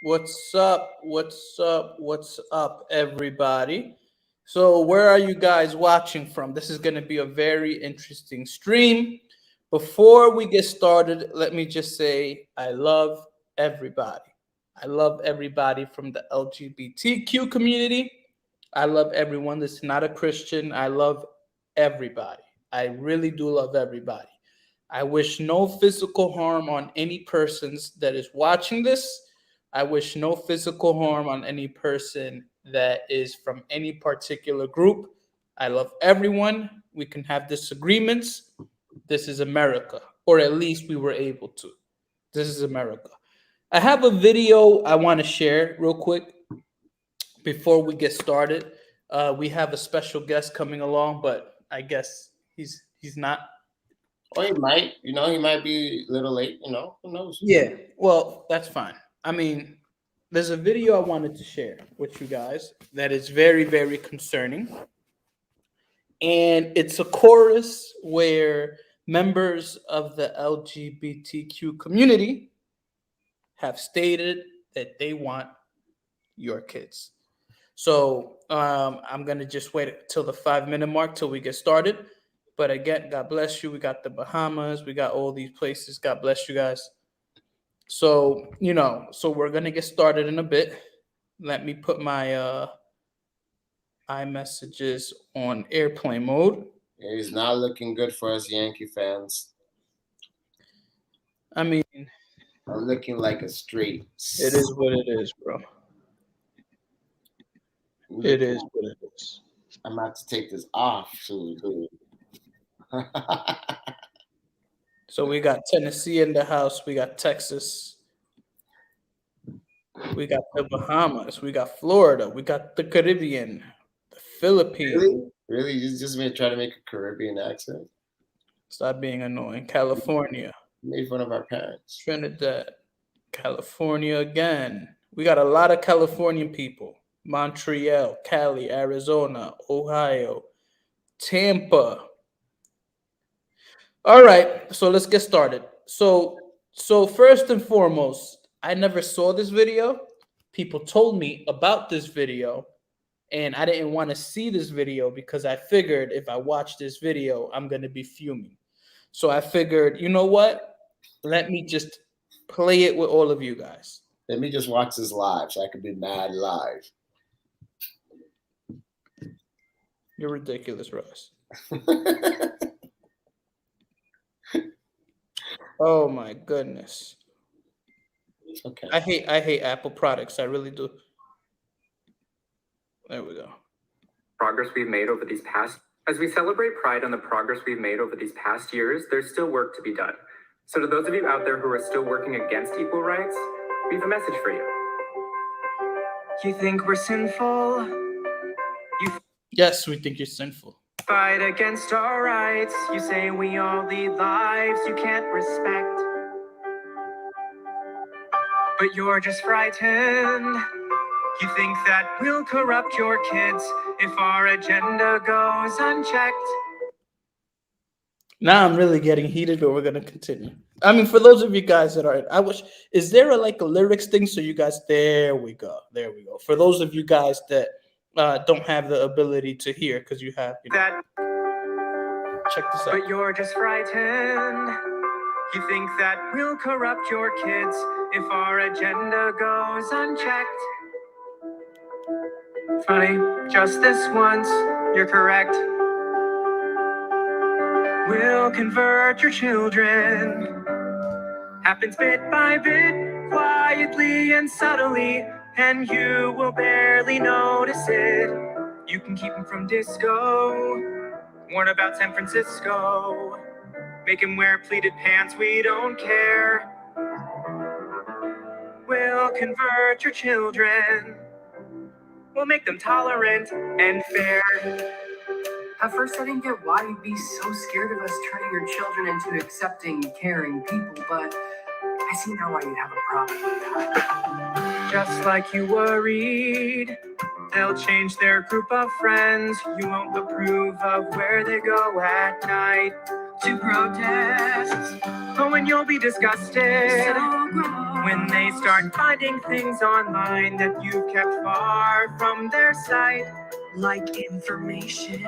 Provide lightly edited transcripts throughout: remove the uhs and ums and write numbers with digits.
What's up? What's up? What's up, everybody? So, where are you guys watching from? This is going to be a very interesting stream. Before we get started, let me just say I love everybody. I love everybody from the LGBTQ community. I love everyone that's not a Christian. I love everybody. I really do love everybody. I wish no physical harm on any persons that is watching this. I wish no physical harm on any person that is from any particular group. I love everyone. We can have disagreements. This is America, or at least we were able to. This is America. I have a video I want to share real quick before we get started. We have a special guest coming along, but I guess he's not. Or he might, he might be a little late, who knows? Yeah, well, that's fine. I mean, there's a video I wanted to share with you guys that is very, very concerning. And it's a chorus where members of the LGBTQ community have stated that they want your kids. So I'm going to just wait till the 5 minute mark till we get started. But again, God bless you. We got the Bahamas. We got all these places. God bless you guys. So, so we're going to get started in a bit. Let me put my iMessages on airplane mode. It's not looking good for us Yankee fans. I mean, I'm looking like a straight. it is what it is, bro. It is what it is. I'm about to take this off soon. So we got Tennessee in the house. We got Texas. We got the Bahamas. We got Florida. We got the Caribbean, the Philippines. Really? You just try to make a Caribbean accent? Stop being annoying. California. Made fun of our parents. Trinidad. California again. We got a lot of Californian people. Montreal, Cali, Arizona, Ohio, Tampa. All right, so let's get started. So first and foremost, I never saw this video. People told me about this video, and I didn't want to see this video because I figured if I watch this video, I'm going to be fuming. So I figured, you know what? Let me just play it with all of you guys. Let me just watch this live so I can be mad live. You're ridiculous, Ross. Oh my goodness. Okay. I hate Apple products. I really do. There we go. Progress we've made over these past. As we celebrate Pride on the progress we've made over these past years, there's still work to be done. So to those of you out there who are still working against equal rights, we have a message for you. You think we're sinful? Yes, we think you're sinful. Fight against our rights. You say we all lead lives you can't respect. But you're just frightened. You think that we'll corrupt your kids if our agenda goes unchecked. Now I'm really getting heated, but we're gonna continue. I mean, for those of you guys that are, is there a lyrics thing? So you guys, there we go. For those of you guys that don't have the ability to hear, because you have, that. Check this out. But you're just frightened. You think that we'll corrupt your kids if our agenda goes unchecked. Funny, just this once, you're correct. We'll convert your children. Happens bit by bit, quietly and subtly, and you will barely notice it. You can keep them from disco. Warn about San Francisco. Make him wear pleated pants, we don't care. We'll convert your children. We'll make them tolerant and fair. At first, I didn't get why you'd be so scared of us turning your children into accepting, caring people, but I see now why you'd have a problem with that. Just like you worried, they'll change their group of friends. You won't approve of where they go at night to protest. But when and you'll be disgusted when they start finding things online that you kept far from their sight. Like information.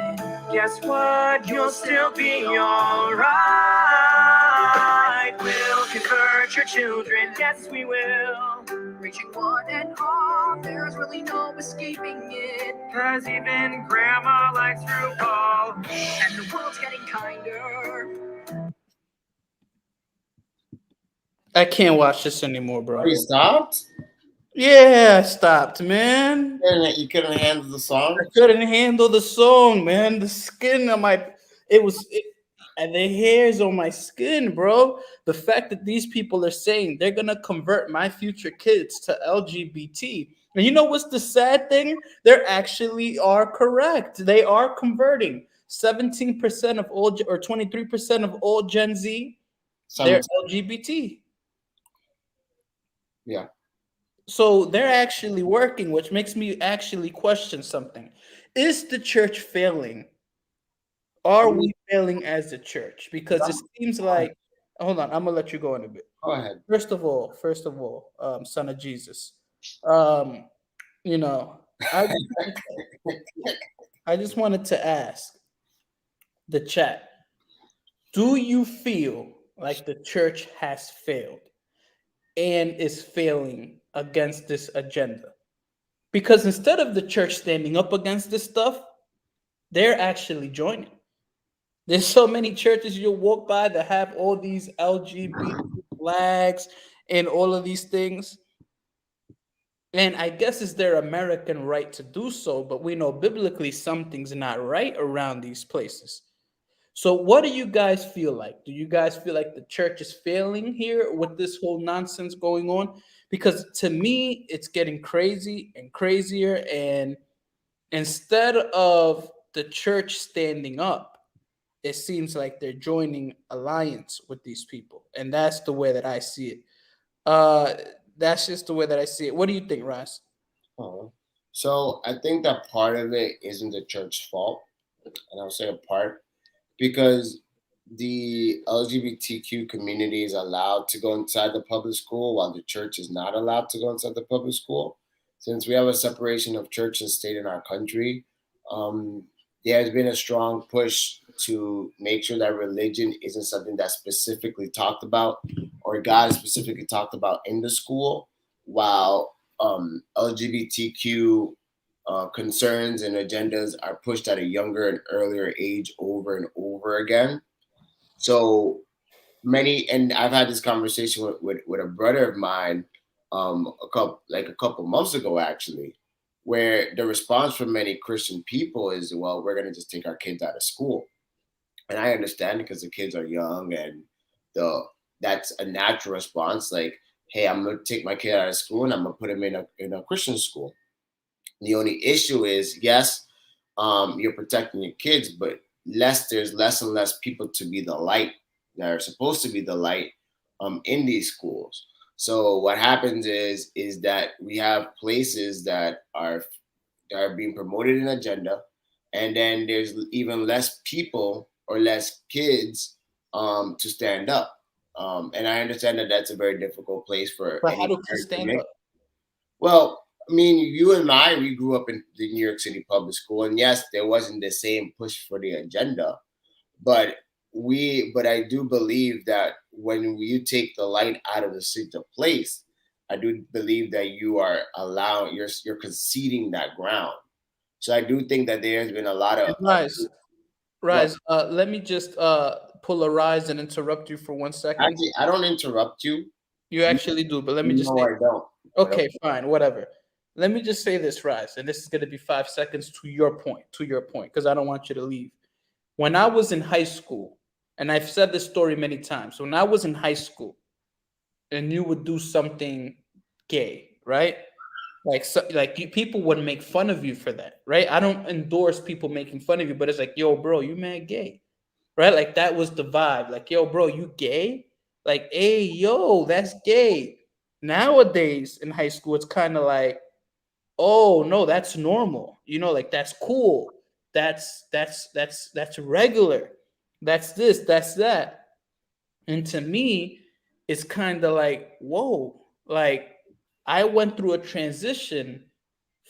Guess what? You'll still be alright. We'll convert your children. Yes, we will. Reaching one and all, there's really no escaping it. Cause even grandma likes RuPaul. And the world's getting kinder. I can't watch this anymore, bro. You stopped? Yeah, I stopped, man. You couldn't handle the song? I couldn't handle the song, man. The skin on my and the hairs on my skin, bro. The fact that these people are saying they're gonna convert my future kids to LGBT. And you know what's the sad thing? They actually are correct. They are converting 17% of all, or 23% of all Gen Z. They're LGBT. Yeah. So they're actually working, which makes me actually question something. Is the church failing? Are we failing as a church? Because it seems like, hold on, I'm gonna let you go in a bit. Go ahead. First of all, son of Jesus, you know, I just wanted to ask the chat, do you feel like the church has failed and is failing against this agenda? Because instead of the church standing up against this stuff, they're actually joining. There's so many churches you'll walk by that have all these LGBT flags and all of these things. And I guess it's their American right to do so, but we know biblically something's not right around these places. So what do you guys feel like? Do you guys feel like the church is failing here with this whole nonsense going on? Because to me, it's getting crazy and crazier. And instead of the church standing up, it seems like they're joining alliance with these people. And that's the way that I see it. That's just the way that I see it. What do you think, Ross? So I think that part of it isn't the church's fault. And I'll say a part because the LGBTQ community is allowed to go inside the public school while the church is not allowed to go inside the public school. Since we have a separation of church and state in our country, there has been a strong push to make sure that religion isn't something that's specifically talked about or God is specifically talked about in the school, while LGBTQ concerns and agendas are pushed at a younger and earlier age over and over again. So many, and I've had this conversation with a brother of mine a couple months ago, actually, where the response from many Christian people is, well, we're going to just take our kids out of school. And I understand because the kids are young and that's a natural response. Like, hey, I'm going to take my kid out of school and I'm going to put him in a Christian school. The only issue is, yes, you're protecting your kids, but there's less and less people to be the light that are supposed to be the light in these schools. So what happens is that we have places that are being promoted an agenda, and then there's even less people or less kids to stand up. And I understand that that's a very difficult place for. But how do kids stand up? Well, I mean, you and I, we grew up in the New York City public school, and yes, there wasn't the same push for the agenda, but I do believe that when you take the light out of the center place, I do believe that you are you're conceding that ground. So I do think that there has been a lot of Rise. Let me just polarize and interrupt you for 1 second. Actually, I don't interrupt you. You actually do, but let me just say, I don't. Okay, fine, whatever. Let me just say this, Rise, and this is going to be 5 seconds to your point, because I don't want you to leave. When I was in high school, and I've said this story many times, when I was in high school, and you would do something gay, right? People would make fun of you for that, right? I don't endorse people making fun of you, but it's like, yo, bro, you mad gay, right? Like that was the vibe. Like, yo, bro, you gay? Like, hey, yo, that's gay. Nowadays in high school, it's kind of like, oh no, that's normal. You know, like that's cool. That's regular. That's this, that's that. And to me, it's kind of like, whoa, like I went through a transition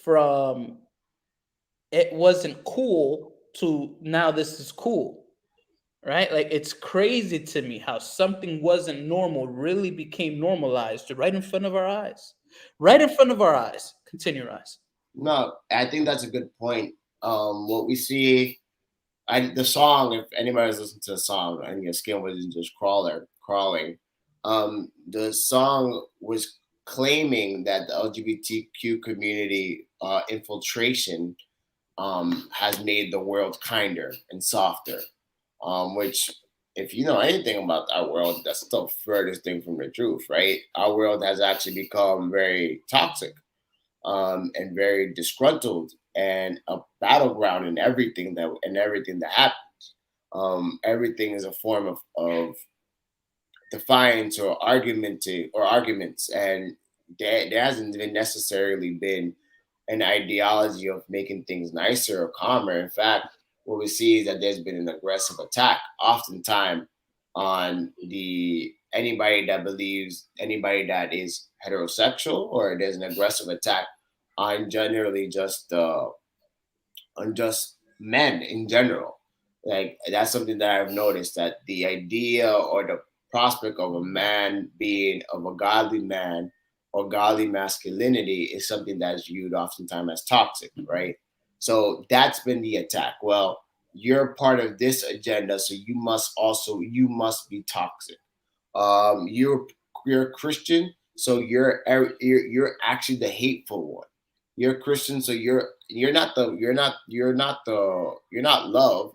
from it wasn't cool to now this is cool, right? Like it's crazy to me how something wasn't normal really became normalized right in front of our eyes. Right in front of our eyes. Continue, Rise. No, I think that's a good point. What we see, the song, if anybody's listened to the song and your skin wasn't just crawling, the song was claiming that the LGBTQ community infiltration has made the world kinder and softer. Which, if you know anything about our world, that's the furthest thing from the truth, right? Our world has actually become very toxic, and very disgruntled, and a battleground in everything that happens. Everything is a form of defiance or arguments, and there hasn't been necessarily been an ideology of making things nicer or calmer. In fact, what we see is that there's been an aggressive attack, oftentimes on the anybody that is heterosexual, or there's an aggressive attack on generally just on just men in general. Like that's something that I've noticed, that the idea or the prospect of a man being of a godly man or godly masculinity is something that is viewed oftentimes as toxic, right? So that's been the attack. Well, you're part of this agenda, so you must be toxic. You're a Christian, so you're actually the hateful one. You're a Christian, so you're not love.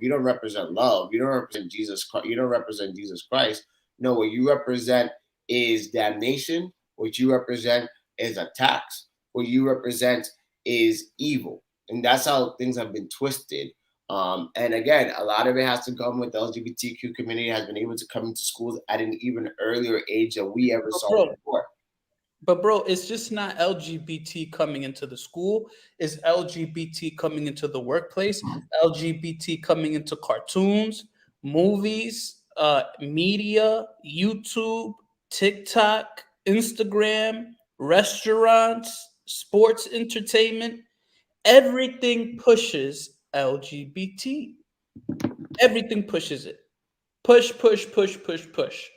You don't represent love. You don't represent Jesus Christ. You don't represent Jesus Christ. No, what you represent is damnation. What you represent is attacks. What you represent is evil, and that's how things have been twisted. And again, a lot of it has to come with the LGBTQ community has been able to come into schools at an even earlier age than we ever saw before. But bro, it's just not LGBT coming into the school. It's LGBT coming into the workplace. LGBT coming into cartoons, movies, media, YouTube, TikTok, Instagram, restaurants, sports entertainment. Everything pushes LGBT. Everything pushes it. Push, push, push, push, push.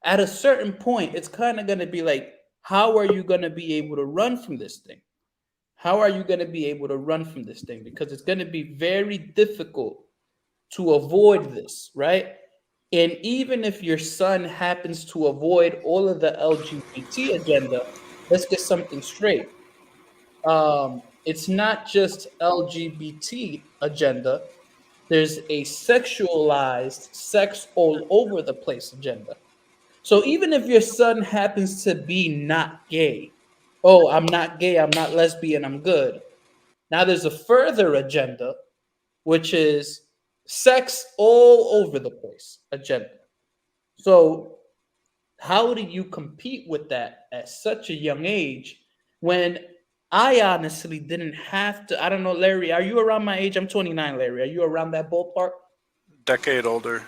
At a certain point, it's kind of going to be like, how are you going to be able to run from this thing? How are you going to be able to run from this thing? Because it's going to be very difficult to avoid this, right? And even if your son happens to avoid all of the LGBT agenda, let's get something straight. It's not just LGBT agenda. There's a sexualized, sex all over the place agenda. So even if your son happens to be not gay, oh, I'm not gay, I'm not lesbian, I'm good. Now there's a further agenda, which is sex all over the place agenda. So how do you compete with that at such a young age when I honestly didn't have to? I don't know, Larry, are you around my age? I'm 29, Larry. Are you around that ballpark? Decade older.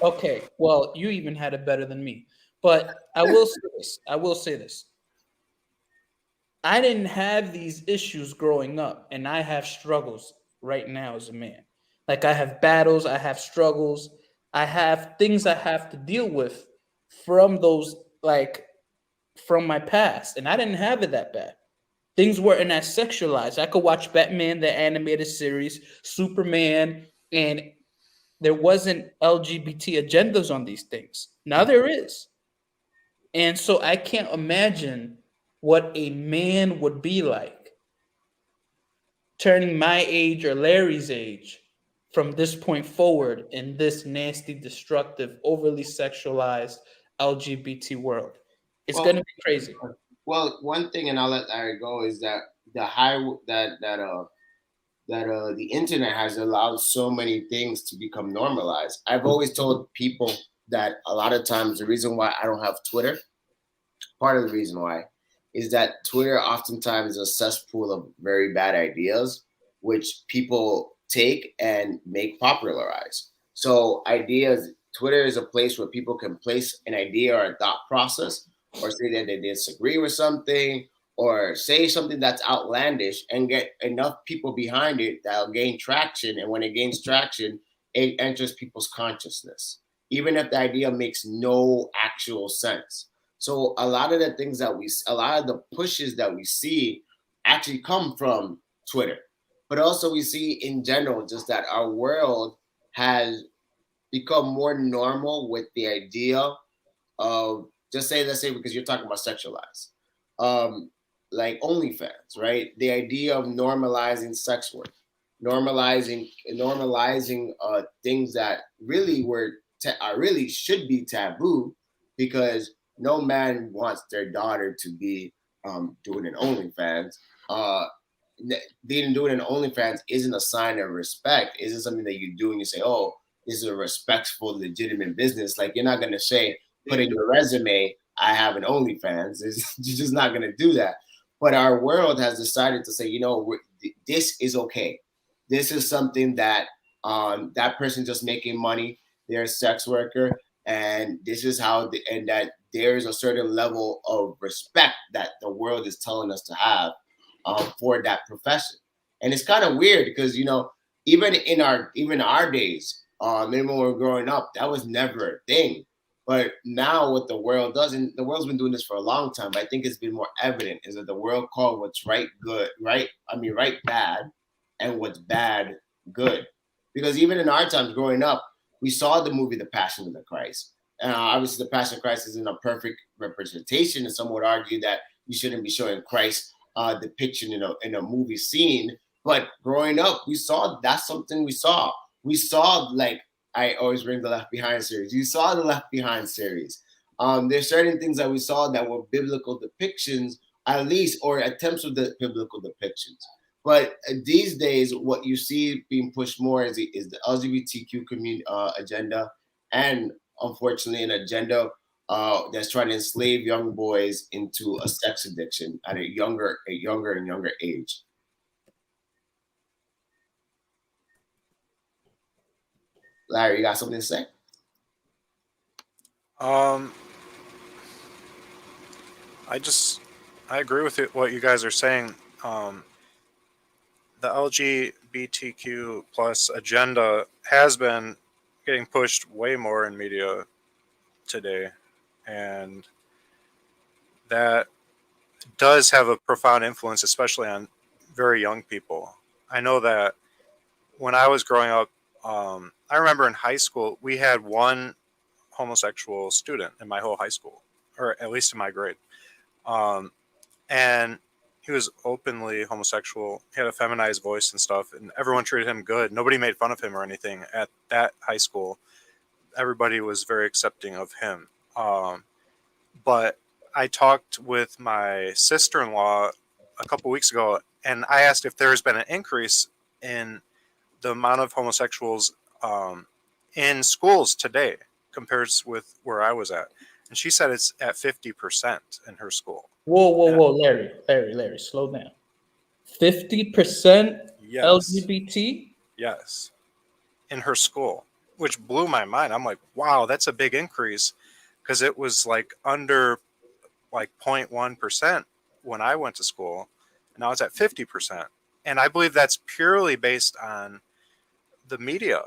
Okay, well, you even had it better than me. But I will say this. I will say this. I didn't have these issues growing up, and I have struggles right now as a man. Like I have battles, I have struggles, I have things I have to deal with from those, like from my past, and I didn't have it that bad. Things weren't as sexualized. I could watch Batman, the animated series, Superman, and there wasn't LGBT agendas on these things. Now there is. And so I can't imagine what a man would be like turning my age or Larry's age from this point forward in this nasty, destructive, overly sexualized LGBT world. It's Well, going to be crazy. well, one thing, and I'll let Larry go, is that the high that the internet has allowed so many things to become normalized. I've always told people that a lot of times the reason why I don't have Twitter, part of the reason why, is that Twitter oftentimes is a cesspool of very bad ideas, which people take and make popularize. So ideas Twitter is a place where people can place an idea or a thought process, or say that they disagree with something, or say something that's outlandish and get enough people behind it that'll gain traction. And when it gains traction, it enters people's consciousness, even if the idea makes no actual sense. So a lot of the things that a lot of the pushes that we see actually come from Twitter. But also we see in general just that our world has become more normal with the idea of, just say, let's say, because you're talking about sexualized, like OnlyFans, right? The idea of normalizing sex work, normalizing things that really really should be taboo, because no man wants their daughter to be doing an OnlyFans. Doing an OnlyFans isn't a sign of respect. Isn't something that you do and you say, "Oh, this is a respectful, legitimate business." Like, you're not gonna say, put in your resume, "I have an OnlyFans." You're just not gonna do that. But our world has decided to say, this is okay. This is something that that person just making money. They're a sex worker, and this is how. And that there is a certain level of respect that the world is telling us to have for that profession. And it's kind of weird because even in our days, even when we were growing up, that was never a thing. But now what the world does, and the world's been doing this for a long time, but I think it's been more evident, is that the world called what's right good, right bad, and what's bad good. Because even in our times growing up, we saw the movie The Passion of the Christ. Obviously, The Passion of Christ isn't a perfect representation, and some would argue that you shouldn't be showing Christ depiction in a movie scene. But growing up, we saw that's something we saw. We saw, like, I always bring the Left Behind series. You saw the Left Behind series. There's certain things that we saw that were biblical depictions, at least, or attempts of the biblical depictions. But these days, what you see being pushed more is the LGBTQ community agenda, and unfortunately, an agenda that's trying to enslave young boys into a sex addiction at a younger and younger age. Larry, you got something to say? I agree with what you guys are saying. The LGBTQ plus agenda has been getting pushed way more in media today, and that does have a profound influence, especially on very young people. I know that when I was growing up, I remember in high school, we had one homosexual student in my whole high school, or at least in my grade. And he was openly homosexual. He had a feminized voice and stuff, and everyone treated him good. Nobody made fun of him or anything at that high school. Everybody was very accepting of him. But I talked with my sister-in-law a couple weeks ago, and I asked if there's been an increase in the amount of homosexuals in schools today compared with where I was at. And she said it's at 50% in her school. Whoa, Larry, slow down. 50% Yes. LGBT? Yes. In her school, which blew my mind. I'm like, wow, that's a big increase, because it was like under like 0.1% when I went to school. And now it's at 50%. And I believe that's purely based on the media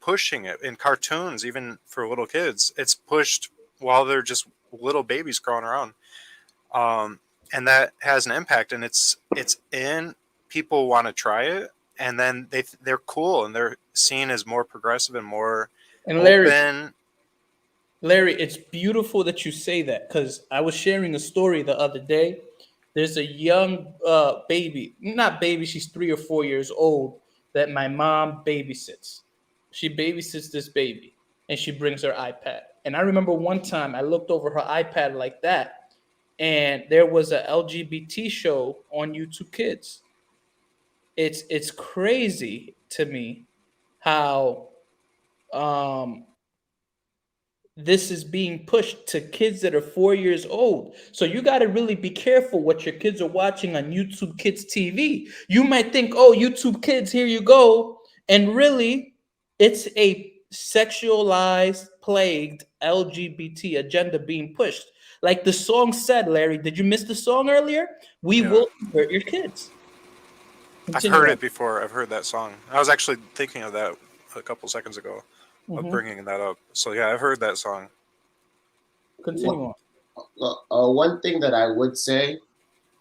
pushing it in cartoons, even for little kids. It's pushed while they're just little babies crawling around. And that has an impact, and it's in, people want to try it, and then they're cool, and they're seen as more progressive and more open. Larry, it's beautiful that you say that, because I was sharing a story the other day. There's a young baby, not baby, she's 3 or 4 years old, that my mom babysits. She babysits this baby, and she brings her iPad. And I remember one time I looked over her iPad like that, and there was a LGBT show on YouTube Kids. It's crazy to me how this is being pushed to kids that are 4 years old. So you got to really be careful what your kids are watching on YouTube Kids TV. You might think, oh, YouTube Kids, here you go. And really, it's a sexualized, plagued LGBT agenda being pushed. Like the song said, Larry, did you miss the song earlier? We Yeah. will convert your kids. I've Continue heard on. it before. I've heard that song. I was actually thinking of that a couple seconds ago, of Mhm. bringing that up. So yeah, I've heard that song. Continue on. One thing that I would say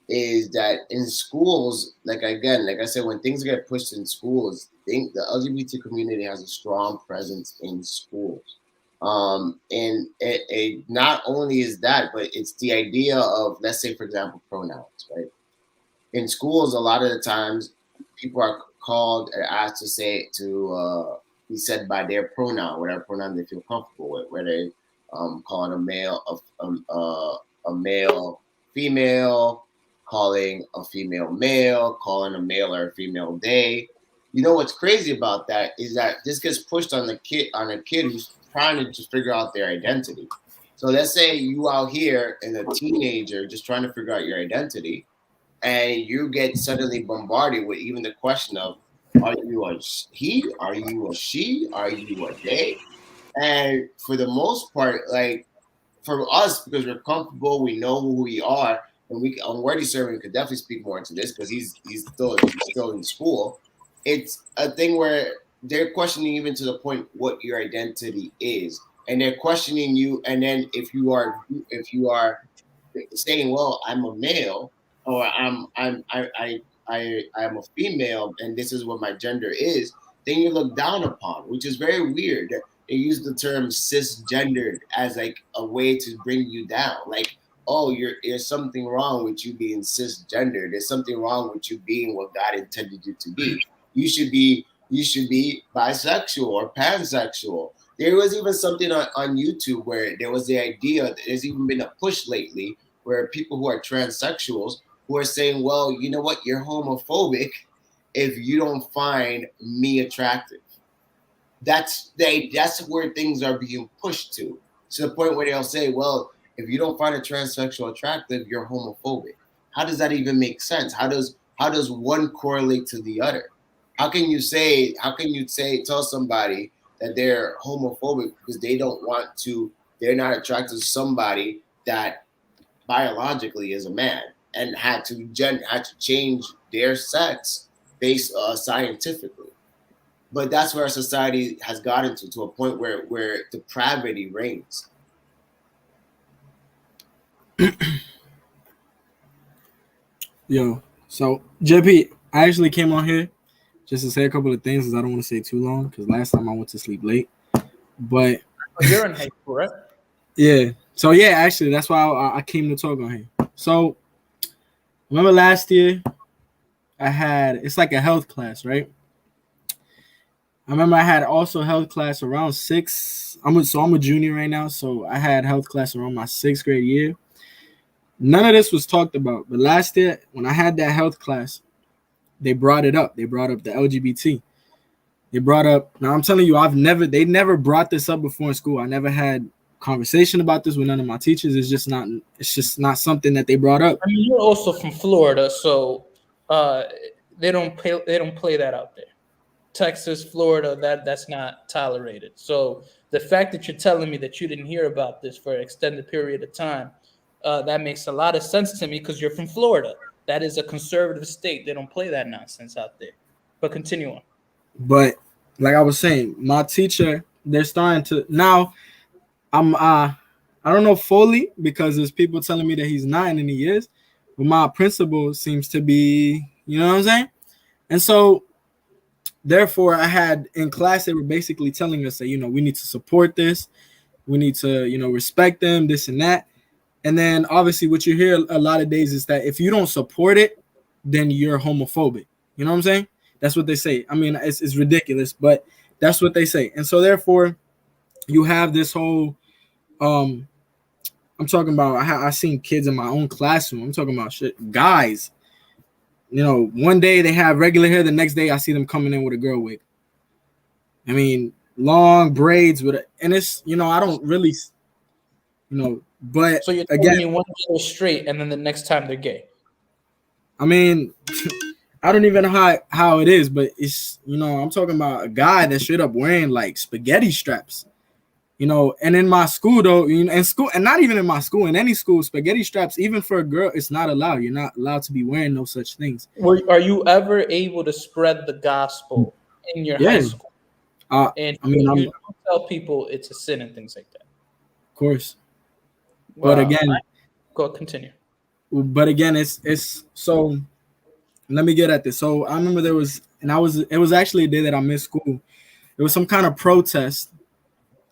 is that in schools, like I said, when things get pushed in schools, the LGBT community has a strong presence in schools. And it not only is that, but it's the idea of, let's say, for example, pronouns, right? In schools, a lot of the times, people are called or asked be said by their pronoun, whatever pronoun they feel comfortable with, whether calling a male a male female, calling a female male, calling a male or a female they. You know what's crazy about that is that this gets pushed on a kid who's trying to just figure out their identity. So let's say you out here and a teenager just trying to figure out your identity, and you get suddenly bombarded with even the question of, are you a he? Are you a she? Are you a they? And for the most part, like for us, because we're comfortable, we know who we are, and Wordy Servant could definitely speak more into this because he's still in school. It's a thing where they're questioning even to the point what your identity is, and they're questioning you. And then if you are saying, well, I'm a male, or I'm a female, and this is what my gender is, then you look down upon, which is very weird. They use the term cisgendered as like a way to bring you down. Like, oh, there's something wrong with you being cisgendered. There's something wrong with you being what God intended you to be. You should be bisexual or pansexual. There was even something on YouTube where there was the idea that there's even been a push lately where people who are transsexuals who are saying, well, you know what, you're homophobic if you don't find me attractive. That's where things are being pushed to the point where they'll say, well, if you don't find a transsexual attractive, you're homophobic. How does that even make sense? How does one correlate to the other? How can you tell somebody that they're homophobic because they're not attracted to somebody that biologically is a man and had to change their sex based scientifically? But that's where our society has gotten to a point where depravity reigns. Yo, so JP, I actually came on here just to say a couple of things because I don't want to say too long because last time I went to sleep late. But you're in high school, right? Yeah. So yeah, actually, that's why I came to talk on here. So remember last year, it's like a health class, right? I remember I had also health class around 6. I'm a junior right now, so I had health class around my 6th grade year. None of this was talked about, but last year when I had that health class, they brought it up. They brought up the LGBT. They brought up. Now I'm telling you, they never brought this up before in school. I never had conversation about this with none of my teachers. It's just not something that they brought up. I mean, you're also from Florida, so they don't play that out there. Texas, Florida, that's not tolerated. So the fact that you're telling me that you didn't hear about this for an extended period of time, that makes a lot of sense to me because you're from Florida. That is a conservative state. They don't play that nonsense out there. But continue on. But like I was saying, my teacher, they're starting to now. I don't know fully because there's people telling me that he's not and he is, but my principal seems to be, you know what I'm saying? And so therefore I had in class, they were basically telling us that, we need to support this. We need to, respect them, this and that. And then obviously what you hear a lot of days is that if you don't support it, then you're homophobic. You know what I'm saying? That's what they say. I mean, it's ridiculous, but that's what they say. And so therefore you have this whole, I'm talking about, I seen kids in my own classroom. I'm talking about shit, guys. One day they have regular hair. The next day I see them coming in with a girl wig. I mean, long braids and it's, I don't really, but so you're again, me one day they're straight and then the next time they're gay. I mean, I don't even know how it is, but it's, I'm talking about a guy that straight up wearing like spaghetti straps. And in my school though, in school, and not even in my school, in any school, spaghetti straps, even for a girl, it's not allowed. You're not allowed to be wearing no such things. Are you ever able to spread the gospel in your high Yeah. school? And I mean, you of don't tell people it's a sin and things like that. course, but Wow. again, Go continue. it's so. Let me get at this. So I remember it was actually a day that I missed school. It was some kind of protest.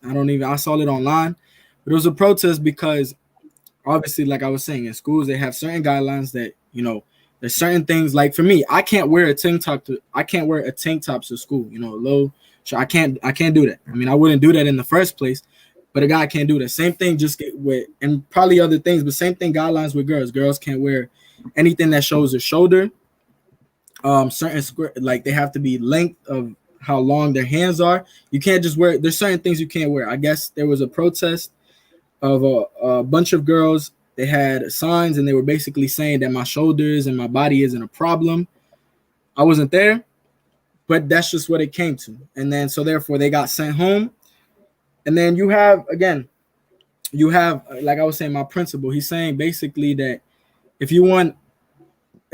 I saw it online, but it was a protest because obviously, like I was saying, in schools they have certain guidelines that there's certain things. Like for me, I can't wear a tank top to school. Low. So I can't do that. I mean, I wouldn't do that in the first place, but a guy can't do that. Same thing, just get with, and probably other things, but same thing. Guidelines with girls. Girls can't wear anything that shows their shoulder. Certain square, like they have to be length of how long their hands are. You can't just wear. There's certain things you can't wear. I guess there was a protest of a bunch of girls. They had signs and they were basically saying that my shoulders and my body isn't a problem. I wasn't there, but that's just what it came to. And then so therefore they got sent home. And then you have like I was saying, my principal. He's saying basically that if you want.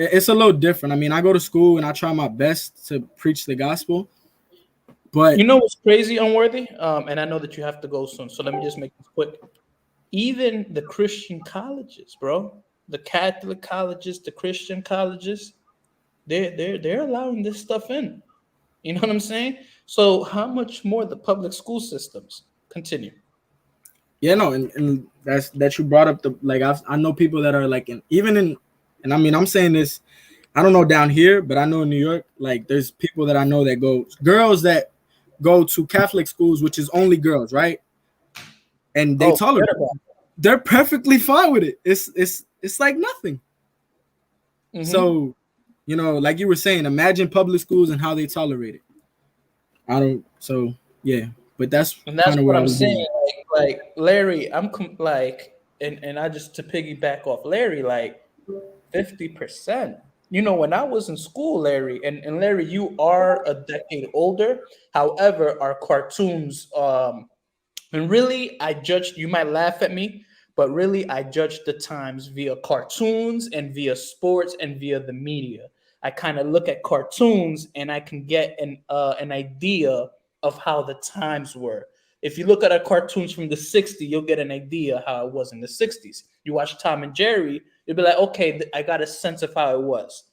It's a little different. I mean, I go to school and I try my best to preach the gospel, but You know what's crazy, Unworthy? And I know that you have to go soon, so let me just make this quick. Even the Christian colleges, bro, the Catholic colleges, the Christian colleges, they're allowing this stuff in. You know what I'm saying? So how much more the public school systems? Continue. yeah, no, and that's that you brought up I know people that are like and I mean I'm saying this, I don't know down here, but I know in New York, like there's people that I know that girls that go to Catholic schools, which is only girls, right? And they tolerate it. They're perfectly fine with it. It's like nothing. Mm-hmm. So, like you were saying, imagine public schools and how they tolerate it. But that's kind of what where I I'm was saying. going. Like Larry, and I just to piggyback off Larry, like 50%. When I was in school, Larry, and Larry, you are a decade older. However, our cartoons, and really, I judged, you might laugh at me, but really, I judged the times via cartoons and via sports and via the media. I kind of look at cartoons and I can get an idea of how the times were. If you look at our cartoons from the 60s, you'll get an idea how it was in the 60s. You watch Tom and Jerry, you'll be like, okay, I got a sense of how it was.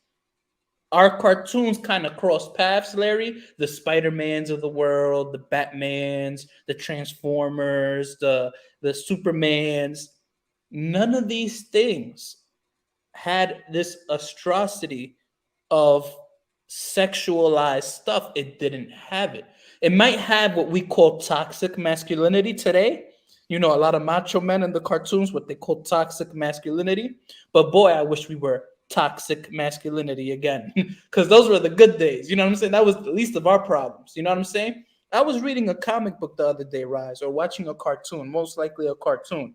Our cartoons kind of cross paths, Larry. The Spider-Mans of the world, the Batmans, the Transformers, the Supermans. None of these things had this atrocity of sexualized stuff. It didn't have it. It might have what we call toxic masculinity today. A lot of macho men in the cartoons, what they call toxic masculinity. But boy, I wish we were toxic masculinity again, because those were the good days. You know what I'm saying? That was the least of our problems. You know what I'm saying? I was reading a comic book the other day, Rise, or watching a cartoon, most likely a cartoon.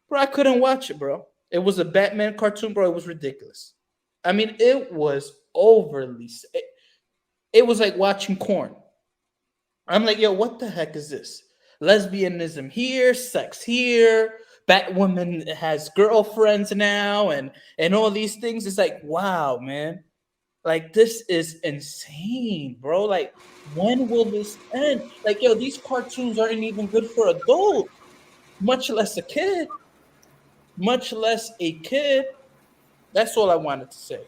Bro, I couldn't watch it, bro. It was a Batman cartoon, bro. It was ridiculous. I mean, it was overly. It was like watching corn. I'm like, yo, what the heck is this? Lesbianism here, sex here. Batwoman has girlfriends now, and all these things. It's like, wow, man. Like, this is insane, bro. Like, when will this end? Like, yo, these cartoons aren't even good for adults, much less a kid. Much less a kid. That's all I wanted to say.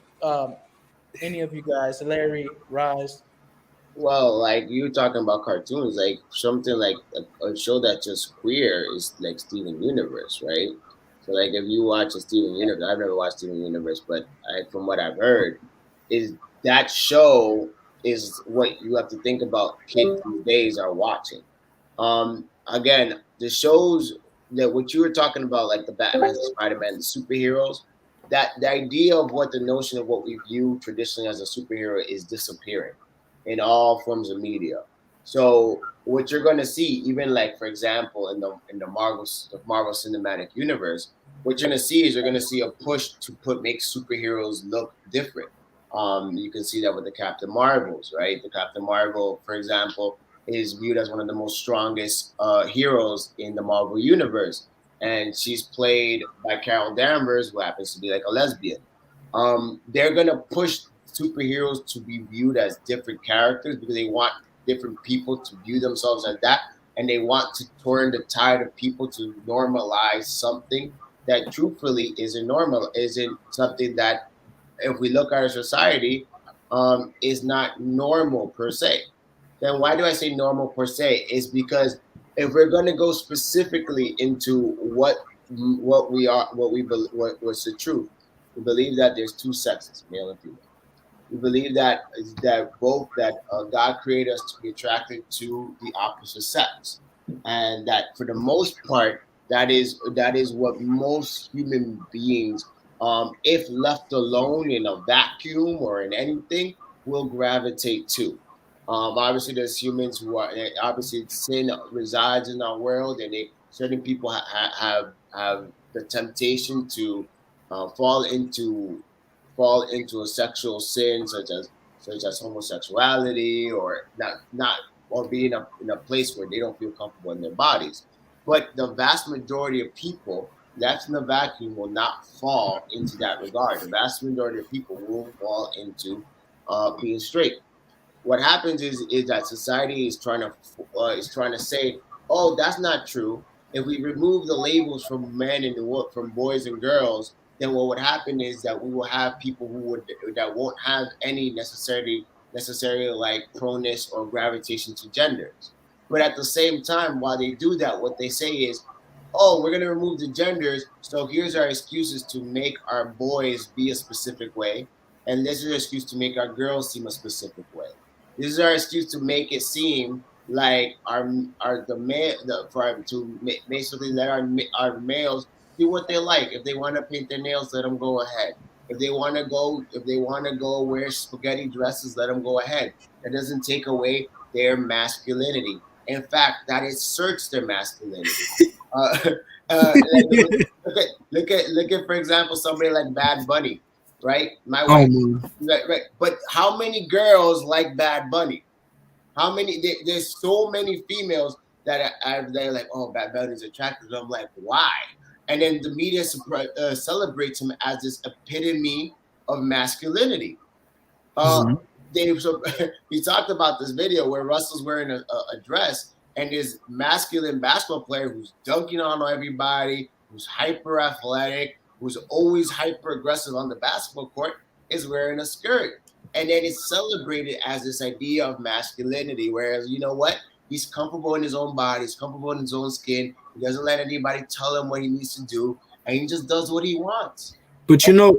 Any of you guys, Larry, Rise? Well, like you talking about cartoons, like something like a show that's just queer is like Steven Universe, right? So like if you watch a Steven Universe, I've never watched Steven Universe, but from what I've heard, is that show is what you have to think about kids these days are watching. Again, the shows that what you were talking about, like the Batman, the Spider-Man, the superheroes, that the idea of what the notion of what we view traditionally as a superhero is disappearing in all forms of media. So what you're going to see, even like for example, in the Marvel Cinematic Universe, what you're going to see is you're going to see a push to make superheroes look different. You can see that with the Captain Marvels, right? The Captain Marvel, for example, is viewed as one of the most strongest heroes in the Marvel universe, and she's played by Carol Danvers, who happens to be like a lesbian. They're gonna push superheroes to be viewed as different characters because they want different people to view themselves as that, and they want to turn the tide of people to normalize something that truthfully isn't something that, if we look at our society, is not normal per se. Then why do I say normal per se? Is because if we're going to go specifically into what we are, what's the truth, we believe that there's two sexes, male and female. We believe that God created us to be attracted to the opposite sex, and that for the most part, that is what most human beings, if left alone in a vacuum or in anything, will gravitate to. Obviously, there's humans who are, obviously sin resides in our world, and certain people have the temptation to uh, fall into fall into a sexual sin, such as homosexuality, or not or be in a place where they don't feel comfortable in their bodies. But the vast majority of people that's in the vacuum will not fall into that regard. The vast majority of people will fall into being straight. What happens is that society is trying to say, oh, that's not true. If we remove the labels from men and from boys and girls, then what would happen is that we will have people that won't have any necessarily like proneness or gravitation to genders. But at the same time, while they do that, what they say is, oh, we're going to remove the genders, so here's our excuses to make our boys be a specific way, and this is an excuse to make our girls seem a specific way. This is our excuse to make it seem like our the man the for to basically let our males do what they like. If they want to paint their nails, let them go ahead. If they want to go wear spaghetti dresses, let them go ahead. That doesn't take away their masculinity. In fact, that asserts their masculinity. Uh, look at for example somebody like Bad Bunny, right? My Oh wife, man. right? But how many girls like Bad Bunny? How many? There's so many females that they're like, oh, Bad Bunny's attractive. I'm like, why? And then the media celebrates him as this epitome of masculinity. Uh, Mhm. so we talked about this video where Russell's wearing a dress, and this masculine basketball player who's dunking on everybody, who's hyper athletic, who's always hyper aggressive on the basketball court, is wearing a skirt. And then it's celebrated as this idea of masculinity, whereas you know what? He's comfortable in his own body, he's comfortable in his own skin, he doesn't let anybody tell him what he needs to do, and he just does what he wants. But you know,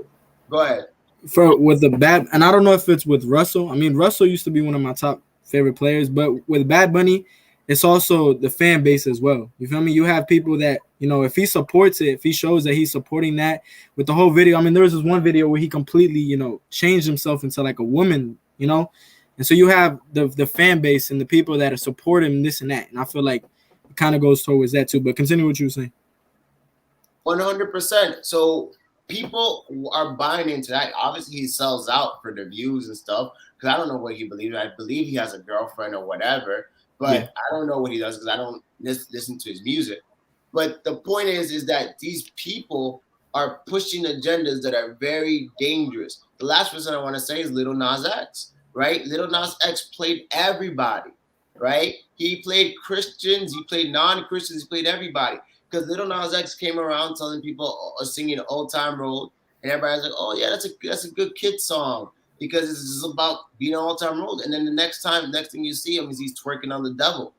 Go ahead. for with the bad, and I don't know if it's with Russell. I mean, Russell used to be one of my top favorite players, but with Bad Bunny, it's also the fan base as well. You feel me? You have people that, if he supports it, if he shows that he's supporting that with the whole video. I mean, there was this one video where he completely, changed himself into like a woman, and so you have the fan base and the people that are supporting this and that, and I feel like it kind of goes towards that too. But continue what you were saying. 100%. So people are buying into that. Obviously, he sells out for the views and stuff. Because I don't know what he believes. I believe he has a girlfriend or whatever, but Yeah. I don't know what he does because I don't listen to his music. But the point is that these people are pushing agendas that are very dangerous. The last person I want to say is Little Nas X, right? Little Nas X played everybody, right? He played Christians, he played non-Christians, he played everybody. Because Little Nas X came around telling people, singing Old Time Road, and everybody's like, "Oh yeah, that's a good kid song because this is about being on Old Time Road." And then the next thing you see him is he's twerking on the devil,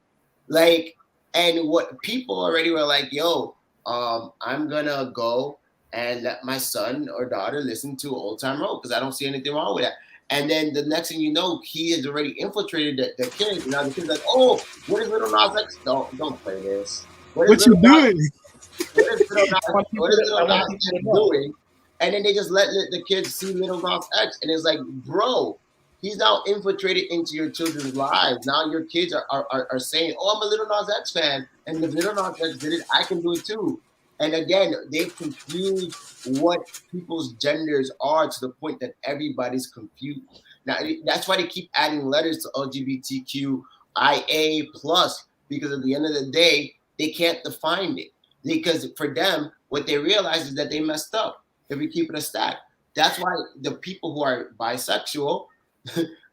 like. And what people already were like, "Yo, I'm gonna go and let my son or daughter listen to Old Time Road because I don't see anything wrong with that." And then the next thing you know, he has already infiltrated the kids. Now the kids like, "Oh, what is Little Nas X? Don't play this. What is What you Little Nas doing? what is Little I want Nas people to X know. doing?" And then they just let the kids see Little Nas X, and it's like, bro, he's now infiltrated into your children's lives. Now your kids are saying, "Oh, I'm a Little Nas X fan," and if Little Nas X did it, I can do it too. And again, they've confused what people's genders are to the point that everybody's confused. Now, that's why they keep adding letters to LGBTQIA plus, because at the end of the day, they can't define it. Because for them, what they realize is that they messed up if we keep it a stack. That's why the people who are bisexual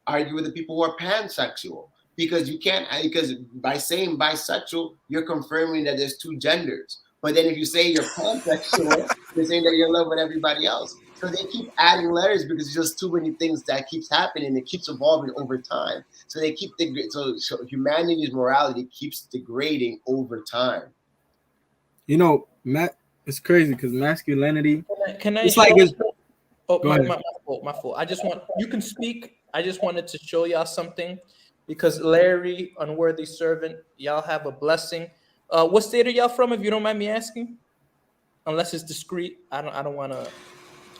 argue with the people who are pansexual. Because you can't, because by saying bisexual, you're confirming that there's two genders. But then if you say you're pansexual, you're saying that you're in love with everybody else. So they keep adding letters because there's just too many things that keeps happening. It keeps evolving over time. So they keep so humanity's morality keeps degrading over time. You know, it's crazy because masculinity. Can I It's show? like it's, Oh, Go my, ahead. my, my fault. I just want you can speak. I just wanted to show y'all something because Larry, unworthy servant, y'all have a blessing. What state are y'all from, if you don't mind me asking? Unless it's discreet, I don't want to.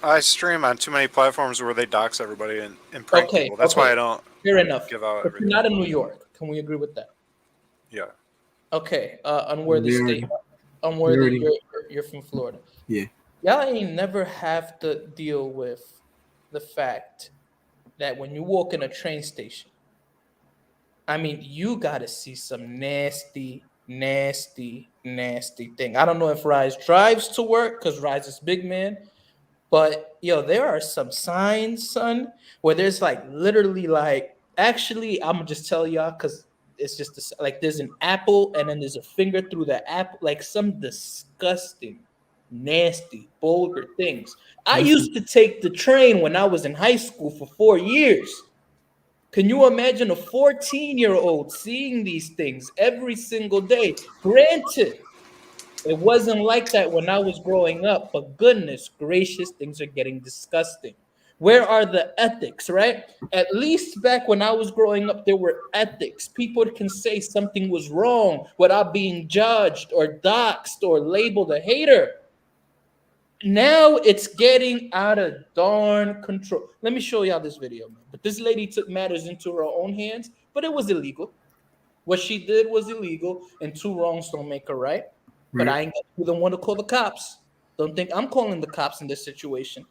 I stream on too many platforms where they dox everybody and prank Okay, people. That's okay. why I don't Fair enough. give out But you're everything. not in New York. Can we agree with that? Yeah. Okay. Unworthy We state. already- Unworthy. already- You're from Florida. Yeah. Y'all ain't never have to deal with the fact that when you walk in a train station, I mean, you got to see some nasty, nasty, nasty thing. I don't know if Rise drives to work because Rise is big man, but yo, there are some signs, son, where there's like literally like, actually, I'm gonna just tell y'all because it's just like there's an apple and then there's a finger through the apple, like some disgusting, nasty, vulgar things. I used to take the train when I was in high school for 4 years. Can you imagine a 14-year-old seeing these things every single day? Granted, it wasn't like that when I was growing up, but goodness gracious, things are getting disgusting. Where are the ethics, right? At least back when I was growing up, there were ethics. People can say something was wrong without being judged or doxxed or labeled a hater. Now it's getting out of darn control. Let me show y'all this video, man. But this lady took matters into her own hands, but it was illegal. What she did was illegal, and two wrongs don't make a right. But I ain't gonna be the one to call the cops. Don't think I'm calling the cops in this situation.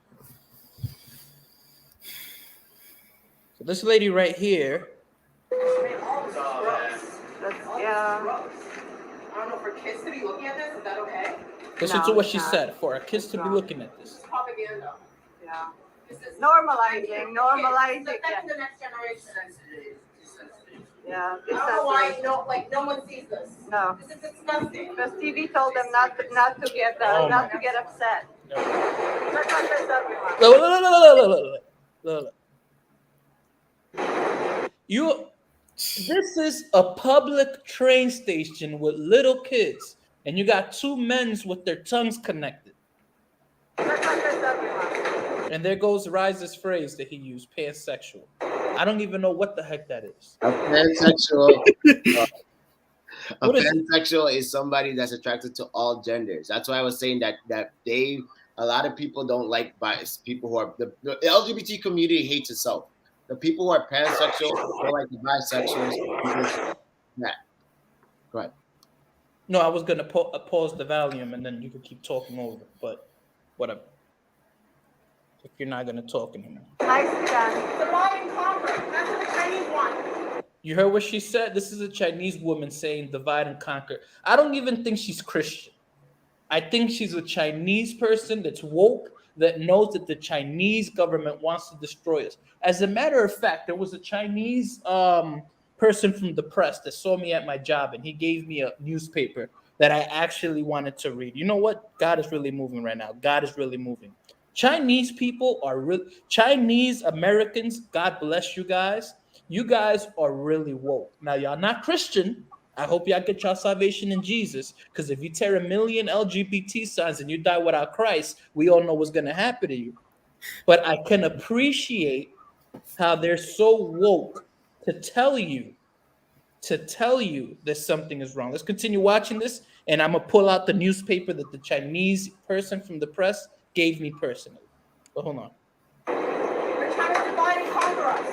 So this lady right here. Yeah. I don't know, for kids to be looking at this, is that okay? Listen to what she said. For our kids to be looking at this. Propaganda. Yeah. This is Normalizing That's it. the next generation. Yeah. I don't know why no one sees this. No. This is disgusting. Because TV told them not to get upset. No. That's not this everyone. Look. This is a public train station with little kids, and you got two men with their tongues connected. That's not this everyone. And there goes Rise's phrase that he used, pansexual. I don't even know what the heck that is. A pansexual. A What is it? pansexual is somebody that's attracted to all genders. That's why I was saying that a lot of people don't like bias. People who are the LGBT community hates itself. The people who are pansexual don't like the bisexuals. Because, yeah. Go ahead. No, I was gonna pause the volume and then you could keep talking over, but whatever. If you're not gonna talk anymore. Nice gun. Divide and conquer. That's what the Chinese want. You heard what she said? This is a Chinese woman saying divide and conquer. I don't even think she's Christian. I think she's a Chinese person that's woke, that knows that the Chinese government wants to destroy us. As a matter of fact, there was a Chinese person from the press that saw me at my job, and he gave me a newspaper that I actually wanted to read. You know what? God is really moving right now. God is really moving. Chinese people are Chinese Americans. God bless you guys. You guys are really woke. Now, y'all not Christian. I hope y'all get y'all salvation in Jesus. Because if you tear 1 million LGBT signs and you die without Christ, we all know what's going to happen to you. But I can appreciate how they're so woke to tell you that something is wrong. Let's continue watching this. And I'm going to pull out the newspaper that the Chinese person from the press gave me personally. But hold on. They're trying to divide and conquer us.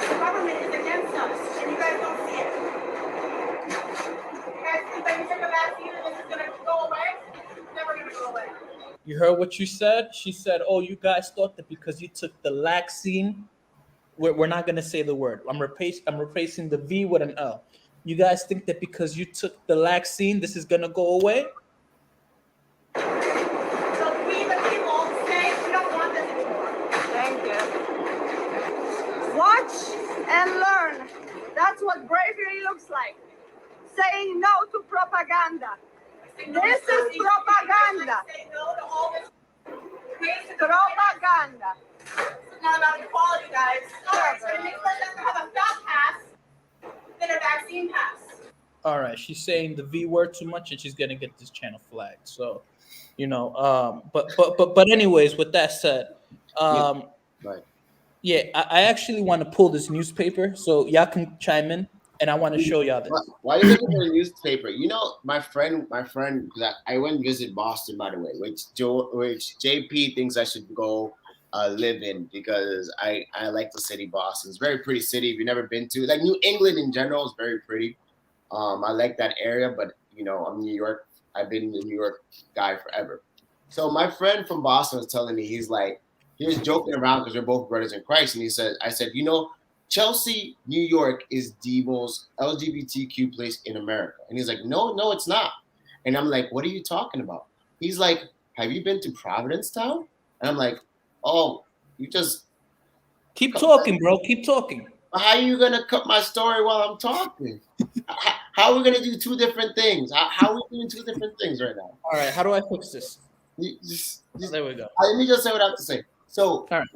The government is against us, and you guys don't see it. You guys think that you took a vaccine and this is going to go away? It's never going to go You heard what you said? She said, "Oh, you guys thought that because you took the vaccine, we're not gonna say the word. I'm replacing the V with an L. You guys think that because you took the vaccine, this is gonna go away?" So we the people say we don't want this anymore. Thank you. Watch and learn. That's what bravery looks like. Saying no to propaganda. This is propaganda. Say no to all this crazy Propaganda. It's not about equality, guys. Alright, so it makes sense to have a fat pass than a vaccine pass. All right, she's saying the V word too much, and she's gonna get this channel flagged. So, but anyways, with that said, Right. yeah, I actually want to pull this newspaper, so y'all can chime in, and I want to show y'all this. Why are you looking for a newspaper? You know, my friend, I went and visit Boston, by the way, which JP thinks I should go live in because I like the city. Boston. It's a very pretty city. If you've never been to, like New England in general is very pretty. I like that area, but I'm New York. I've been a New York guy forever. So my friend from Boston was telling me, he was joking around because we're both brothers in Christ, and I said, Chelsea, New York is the most LGBTQ place in America. And he's like, no, it's not. And I'm like, what are you talking about? He's like, have you been to Providence Town? And I'm like, oh, you just keep talking, bro. Keep talking. How are you going to cut my story while I'm talking? How are we going to do two different things? How are we doing two different things right now? All right, how do I fix this? There we go. Let me just say what I have to say. So, right.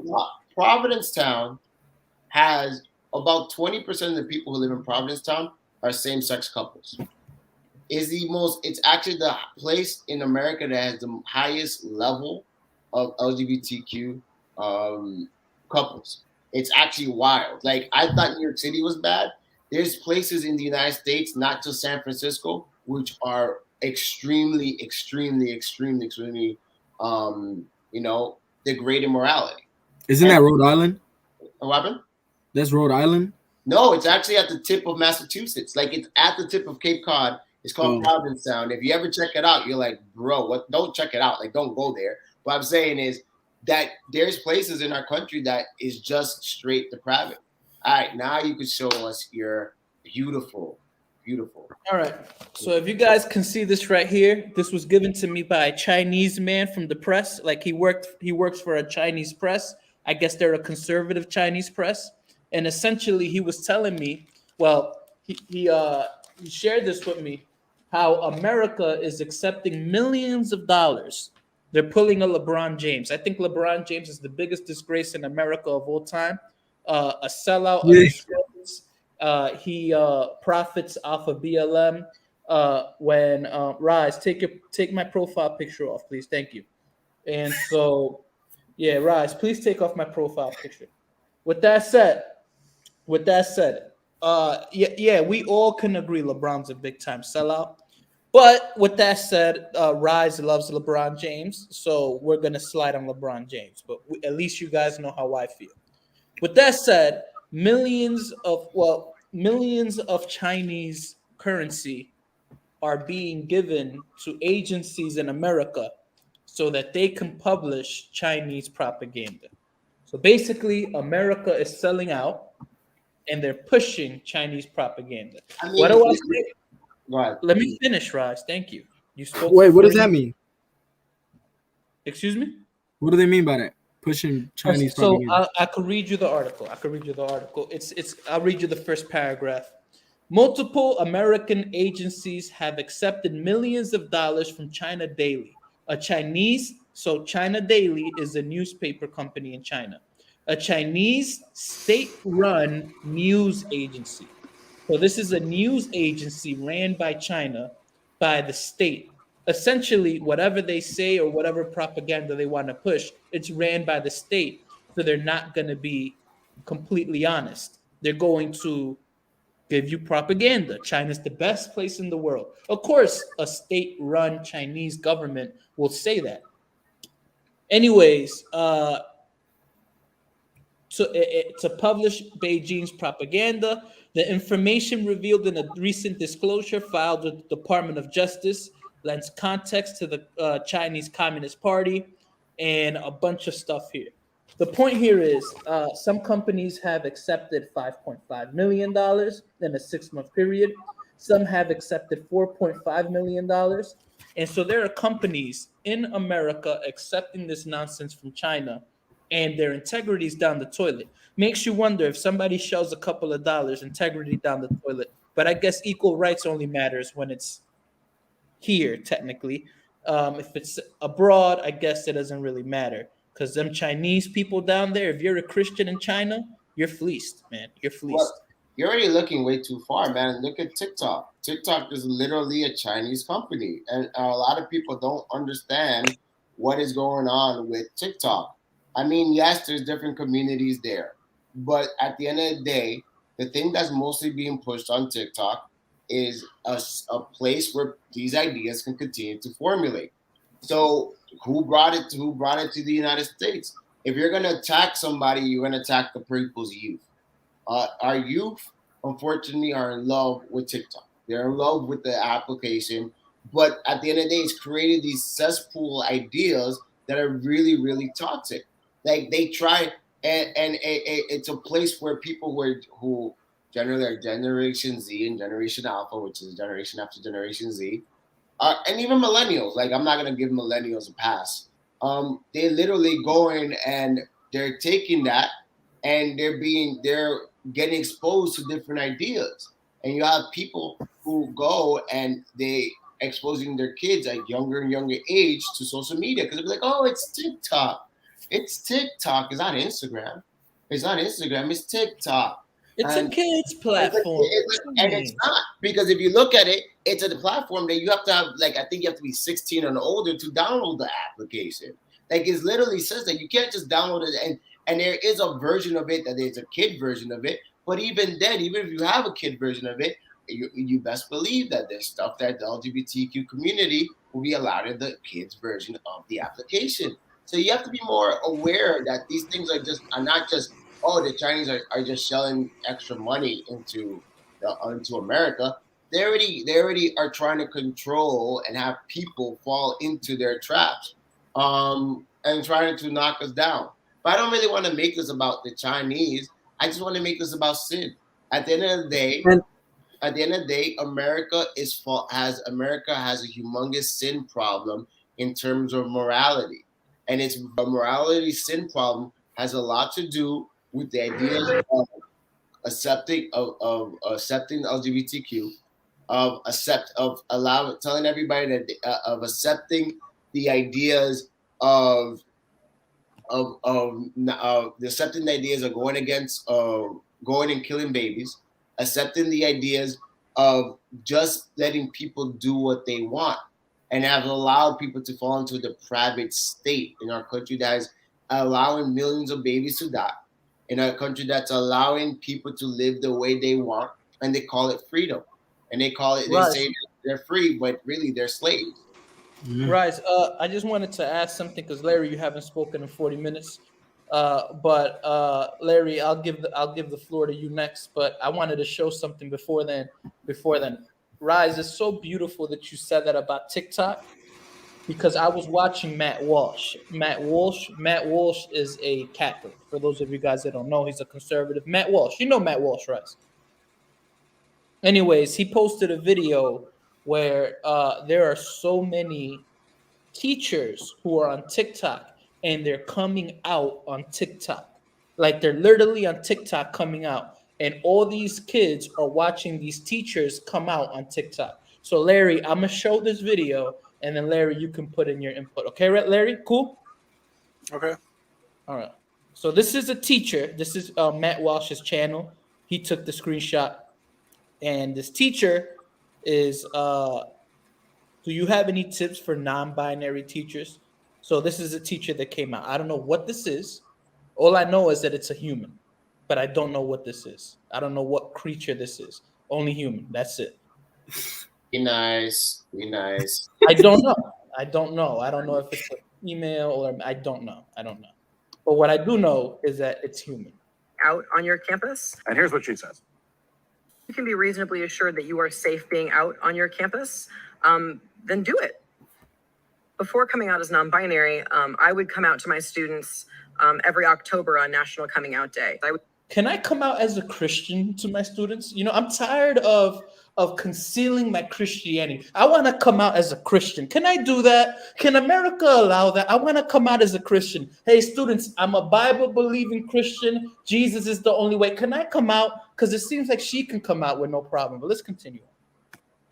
Providence Town has about 20% of the people who live in Providence Town are same-sex couples. It's actually the place in America that has the highest level of LGBTQ couples. It's actually wild. Like, I thought New York City was bad. There's places in the United States, not just San Francisco, which are extremely, extremely, extremely, extremely, degrading morality. Isn't that Rhode Island? What happened? That's Rhode Island? No, it's actually at the tip of Massachusetts. Like, it's at the tip of Cape Cod. It's called Providence Town. If you ever check it out, you're like, bro, what? Don't check it out. Like, don't go there. What I'm saying is that there's places in our country that is just straight depravity. All right, now you can show us your beautiful. All right. So if you guys can see this right here, this was given to me by a Chinese man from the press. Like, he works for a Chinese press. I guess they're a conservative Chinese press. And essentially, he was telling me, well, he shared this with me, how America is accepting millions of dollars. They're pulling a LeBron James. I think LeBron James is the biggest disgrace in America of all time. A sellout of the sports. He profits off of BLM. When Rise, take my profile picture off, please. Thank you. And so, yeah, Rise, please take off my profile picture. With that said, we all can agree LeBron's a big time sellout. But with that said, Rise loves LeBron James, so we're gonna slide on LeBron James. But at least you guys know how I feel. With that said, millions of Chinese currency are being given to agencies in America so that they can publish Chinese propaganda. So basically, America is selling out, and they're pushing Chinese propaganda. What do I say? Right. Let me finish, Raj. Thank you. You spoke. Wait, what does that mean? Excuse me? What do they mean by that? Pushing Chinese propaganda. I could read you the article. I'll read you the first paragraph. Multiple American agencies have accepted millions of dollars from China Daily. China Daily is a newspaper company in China. A Chinese state-run news agency. So this is a news agency ran by China, by the state. Essentially, whatever they say or whatever propaganda they want to push, it's ran by the state. So they're not going to be completely honest. They're going to give you propaganda. China's the best place in the world. Of course, a state-run Chinese government will say that. Anyways, to publish Beijing's propaganda, the information revealed in a recent disclosure filed with the Department of Justice lends context to the Chinese Communist Party, and a bunch of stuff here. The point here is some companies have accepted $5.5 million in a 6-month period. Some have accepted $4.5 million. And so there are companies in America accepting this nonsense from China, and their integrity is down the toilet. Makes you wonder if somebody shells a couple of dollars, integrity down the toilet. But I guess equal rights only matters when it's here, technically. If it's abroad, I guess it doesn't really matter. Because them Chinese people down there, if you're a Christian in China, you're fleeced, man. You're fleeced. Well, you're already looking way too far, man. Look at TikTok. TikTok is literally a Chinese company, and a lot of people don't understand what is going on with TikTok. I mean, yes, there's different communities there, but at the end of the day, the thing that's mostly being pushed on TikTok is a place where these ideas can continue to formulate. So who brought it to the United States? If you're gonna attack somebody, you're gonna attack the people's youth. Our youth, unfortunately, are in love with TikTok. They're in love with the application, but at the end of the day, it's created these cesspool ideas that are really, really toxic. Like they try, and it's a place where people who generally are Generation Z and Generation Alpha, which is generation after Generation Z, and even millennials. Like I'm not gonna give millennials a pass. They literally go in and they're taking that and they're getting exposed to different ideas. And you have people who go and they exposing their kids at younger and younger age to social media because they'll be like, oh, it's TikTok. It's TikTok. It's not Instagram. It's not Instagram. It's TikTok. It's And a kids platform. and it's not, because if you look at it, it's a platform that you have to have, like, I think you have to be 16 and older to download the application. Like it literally says that you can't just download it, and there is a version of it that is a kid version of it. But even then, even if you have a kid version of it, you best believe that there's stuff that the LGBTQ community will be allowed in the kids version of the application. So you have to be more aware that these things are not just, oh, the Chinese are just shelling extra money into America. They already are trying to control and have people fall into their traps, and trying to knock us down. But I don't really want to make this about the Chinese. I just want to make this about sin. At the end of the day, America has a humongous sin problem in terms of morality, and it's a morality sin problem has a lot to do with the ideas of accepting LGBTQ, telling everybody that of accepting the ideas of accepting the ideas of going against going and killing babies, accepting the ideas of just letting people do what they want, and have allowed people to fall into a depraved state in our country that is allowing millions of babies to die, in a country that's allowing people to live the way they want, and they call it freedom, and they say they're free, but really they're slaves. Rise, I just wanted to ask something because Larry, you haven't spoken in 40 minutes. But Larry, I'll give the floor to you next. But I wanted to show something before then. Rise, it's so beautiful that you said that about TikTok, because I was watching Matt Walsh. Matt Walsh is a Catholic. For those of you guys that don't know, he's a conservative. Matt Walsh, you know Matt Walsh, Rise. Anyways, he posted a video where there are so many teachers who are on TikTok, and they're coming out on TikTok. Like they're literally on TikTok coming out. And all these kids are watching these teachers come out on TikTok. So Larry, I'm going to show this video, and then Larry, you can put in your input. Okay, right, Larry? Cool? Okay. All right. So this is a teacher. This is Matt Walsh's channel. He took the screenshot. And this teacher is, do you have any tips for non-binary teachers? So this is a teacher that came out. I don't know what this is. All I know is that it's a human, but I don't know what this is. I don't know what creature this is. Only human. That's it. Be nice. I don't know. I don't know if it's a female or I don't know. But what I do know is that it's human. Out on your campus? And here's what she says. You can be reasonably assured that you are safe being out on your campus. then do it. Before coming out as non-binary, I would come out to my students every October on National Coming Out Day. Can I come out as a Christian to my students? I'm tired of concealing my Christianity. I want to come out as a Christian. Can I do that? Can America allow that? I want to come out as a Christian. Hey, students, I'm a Bible-believing Christian. Jesus is the only way. Can I come out? Because it seems like she can come out with no problem. But let's continue.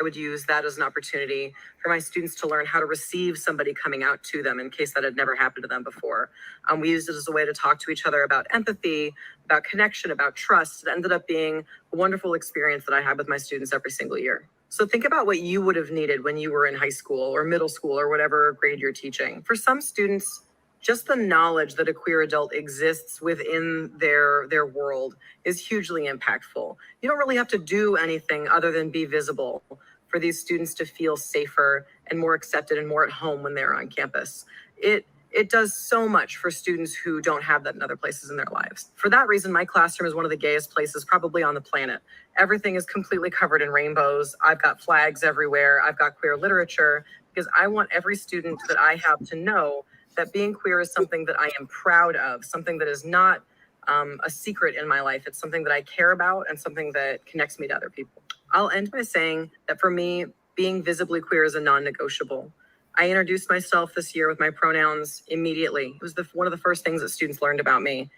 I would use that as an opportunity for my students to learn how to receive somebody coming out to them in case that had never happened to them before. We used it as a way to talk to each other about empathy, about connection, about trust. It ended up being a wonderful experience that I had with my students every single year. So think about what you would have needed when you were in high school or middle school or whatever grade you're teaching. For some students, just the knowledge that a queer adult exists within their world is hugely impactful. You don't really have to do anything other than be visible for these students to feel safer and more accepted and more at home when they're on campus. It does so much for students who don't have that in other places in their lives. For that reason, my classroom is one of the gayest places probably on the planet. Everything is completely covered in rainbows. I've got flags everywhere. I've got queer literature because I want every student that I have to know that being queer is something that I am proud of, something that is not a secret in my life. It's something that I care about and something that connects me to other people. I'll end by saying that for me, being visibly queer is a non-negotiable. I introduced myself this year with my pronouns immediately. It was one of the first things that students learned about me.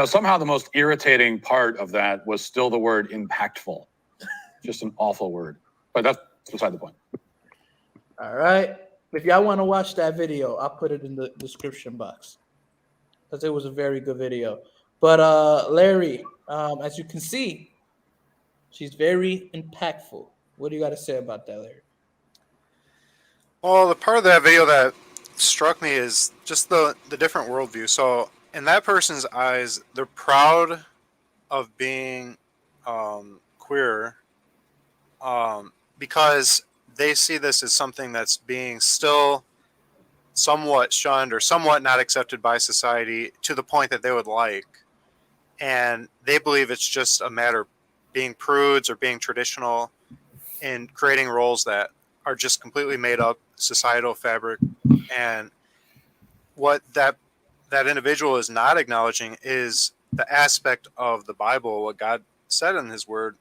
Somehow the most irritating part of that was still the word impactful. Just an awful word. But that's beside the point. All right. If y'all want to watch that video, I'll put it in the description box because it was a very good video. But Larry, as you can see, she's very impactful. What do you got to say about that, Larry? Well, the part of that video that struck me is just the different worldview. So in that person's eyes, they're proud of being queer because they see this as something that's being still somewhat shunned or somewhat not accepted by society to the point that they would like. And they believe it's just a matter of being prudes or being traditional and creating roles that are just completely made up societal fabric. And what that individual is not acknowledging is the aspect of the Bible, what God said in his word.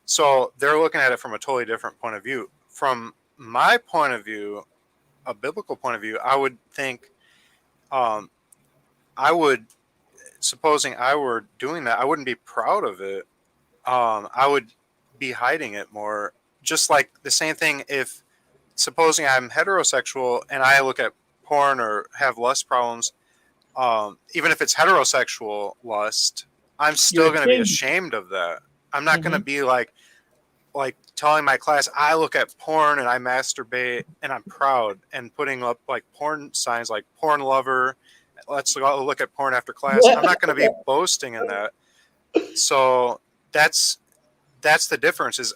So they're looking at it from a totally different point of view. From my point of view, a biblical point of view, I would think, supposing I were doing that, I wouldn't be proud of it. I would be hiding it more. Just like the same thing if, supposing I'm heterosexual and I look at porn or have lust problems, even if it's heterosexual lust, I'm still going to be ashamed of that. I'm not going to be like telling my class I look at porn and I masturbate and I'm proud and putting up like porn signs like porn lover. Let's look at porn after class. I'm not going to be boasting in that. So that's the difference. Is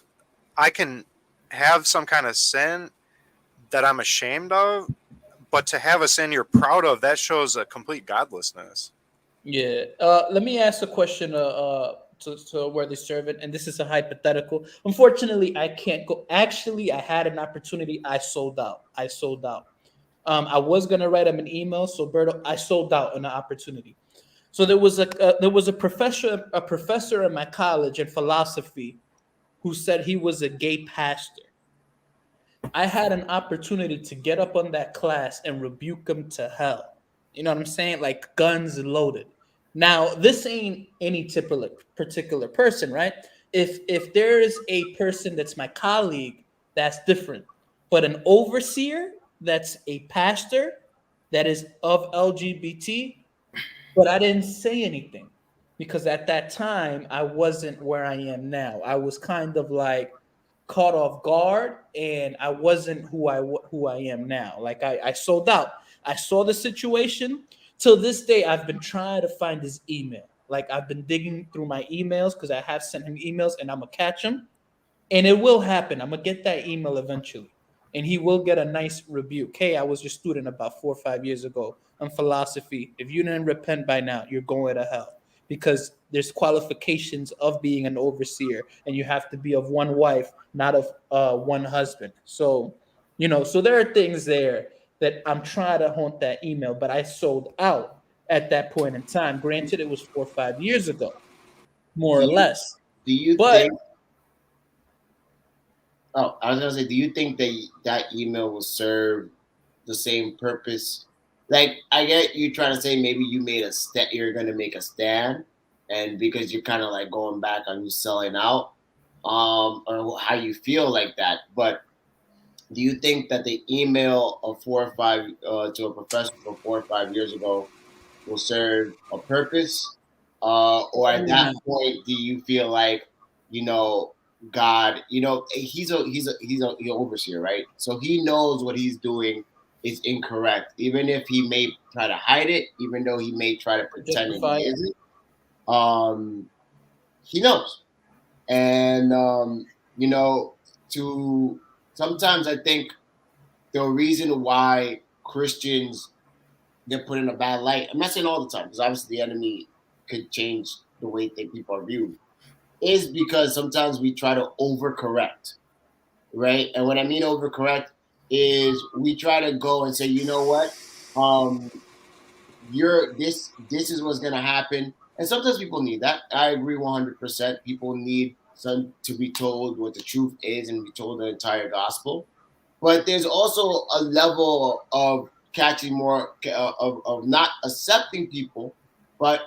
I can have some kind of sin that I'm ashamed of, but to have a sin you're proud of, that shows a complete godlessness. Yeah. Let me ask a question to a worthy servant, and this is a hypothetical. Unfortunately, I can't go. Actually, I had an opportunity. I sold out. I was gonna write him an email, so Berto, I sold out on the opportunity. So there was a professor in my college in philosophy who said he was a gay pastor. I had an opportunity to get up on that class and rebuke him to hell. You know what I'm saying? Like guns loaded. Now, this ain't any particular person, right? If there is a person that's my colleague, that's different. But an overseer that's a pastor that is of LGBT, but I didn't say anything because at that time I wasn't where I am now. I was kind of like caught off guard and I wasn't who I am now. Like I sold out. I saw the situation. Till this day, I've been trying to find his email. Like I've been digging through my emails because I have sent him emails and I'm gonna catch him. And it will happen. I'm gonna get that email eventually. And he will get a nice rebuke. Hey, I was your student about 4 or 5 years ago on philosophy. If you didn't repent by now, you're going to hell. because there's qualifications of being an overseer, and you have to be of one wife, not of one husband. So, so there are things there that I'm trying to haunt that email, but I sold out at that point in time. Granted, it was 4 or 5 years ago, more or less. Do you But think? Oh, I was gonna say, do you think that email will serve the same purpose? Like, I get you trying to say maybe you made a step, you're gonna make a stand, and because you're kind of like going back on you selling out, or how you feel like that. But do you think that the email of 4 or 5 to a professor from 4 or 5 years ago will serve a purpose? Or at that point, do you feel like, God, he's an overseer, right? So he knows what he's doing is incorrect, even if he may try to hide it, even though he may try to pretend that he isn't. He knows, and to sometimes I think the reason why Christians get put in a bad light. I'm not saying all the time, because obviously the enemy could change the way people are viewed, is because sometimes we try to overcorrect, right? And what I mean overcorrect is we try to go and say, you know what, this is what's gonna happen. And sometimes people need that. I agree 100%. People need to be told what the truth is and be told the entire gospel. But there's also a level of catching more of not accepting people, but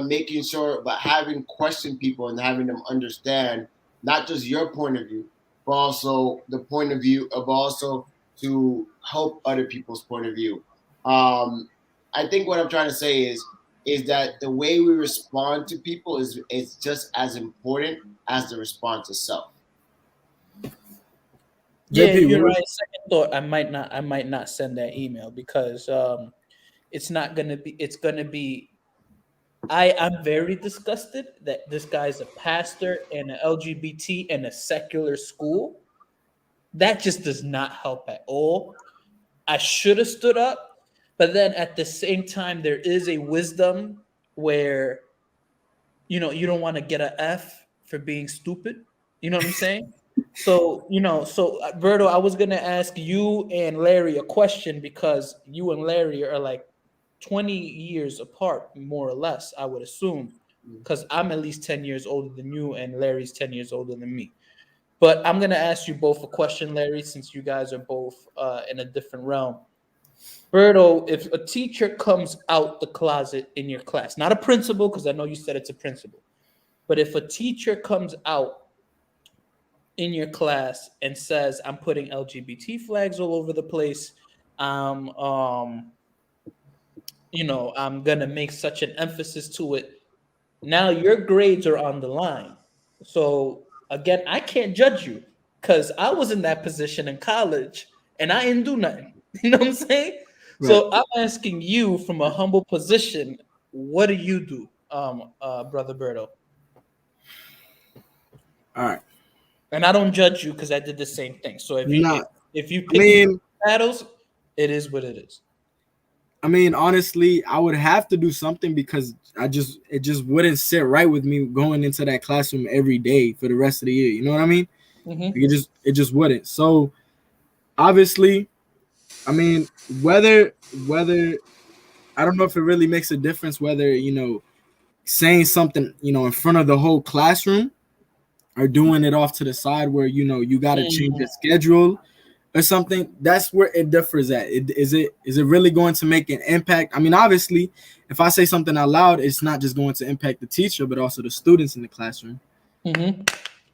making sure, but having questioned people and having them understand not just your point of view, but also the point of view of also to help other people's point of view. I think what I'm trying to say is that the way we respond to people is just as important as the response itself. Yeah, you're right. Second thought, I might not send that email because it's gonna be I'm very disgusted that this guy's a pastor in an LGBT and a secular school. That just does not help at all. I should have stood up, but then at the same time, there is a wisdom where you don't want to get an F for being stupid. You know what I'm saying? So, Berto, I was gonna ask you and Larry a question because you and Larry are like 20 years apart, more or less, I would assume, because I'm at least 10 years older than you and Larry's 10 years older than me. But I'm gonna ask you both a question, Larry, since you guys are both in a different realm. Berto, if a teacher comes out the closet in your class, not a principal, because I know you said it's a principal, but if a teacher comes out in your class and says, I'm putting LGBT flags all over the place, I'm gonna make such an emphasis to it. Now your grades are on the line. So again, I can't judge you because I was in that position in college and I didn't do nothing. You know what I'm saying? Right. So I'm asking you from a humble position, what do you do, Brother Berto? All right. And I don't judge you because I did the same thing. So if you pick battles, it is what it is. I mean, honestly, I would have to do something because it just wouldn't sit right with me going into that classroom every day for the rest of the year. You know what I mean? Mm-hmm. It just wouldn't. So obviously, I mean, whether I don't know if it really makes a difference whether, saying something, in front of the whole classroom or doing it off to the side where, you got to change your schedule or something. That's where it differs at. Is it really going to make an impact? I mean, obviously, if I say something out loud, it's not just going to impact the teacher, but also the students in the classroom. Mm-hmm.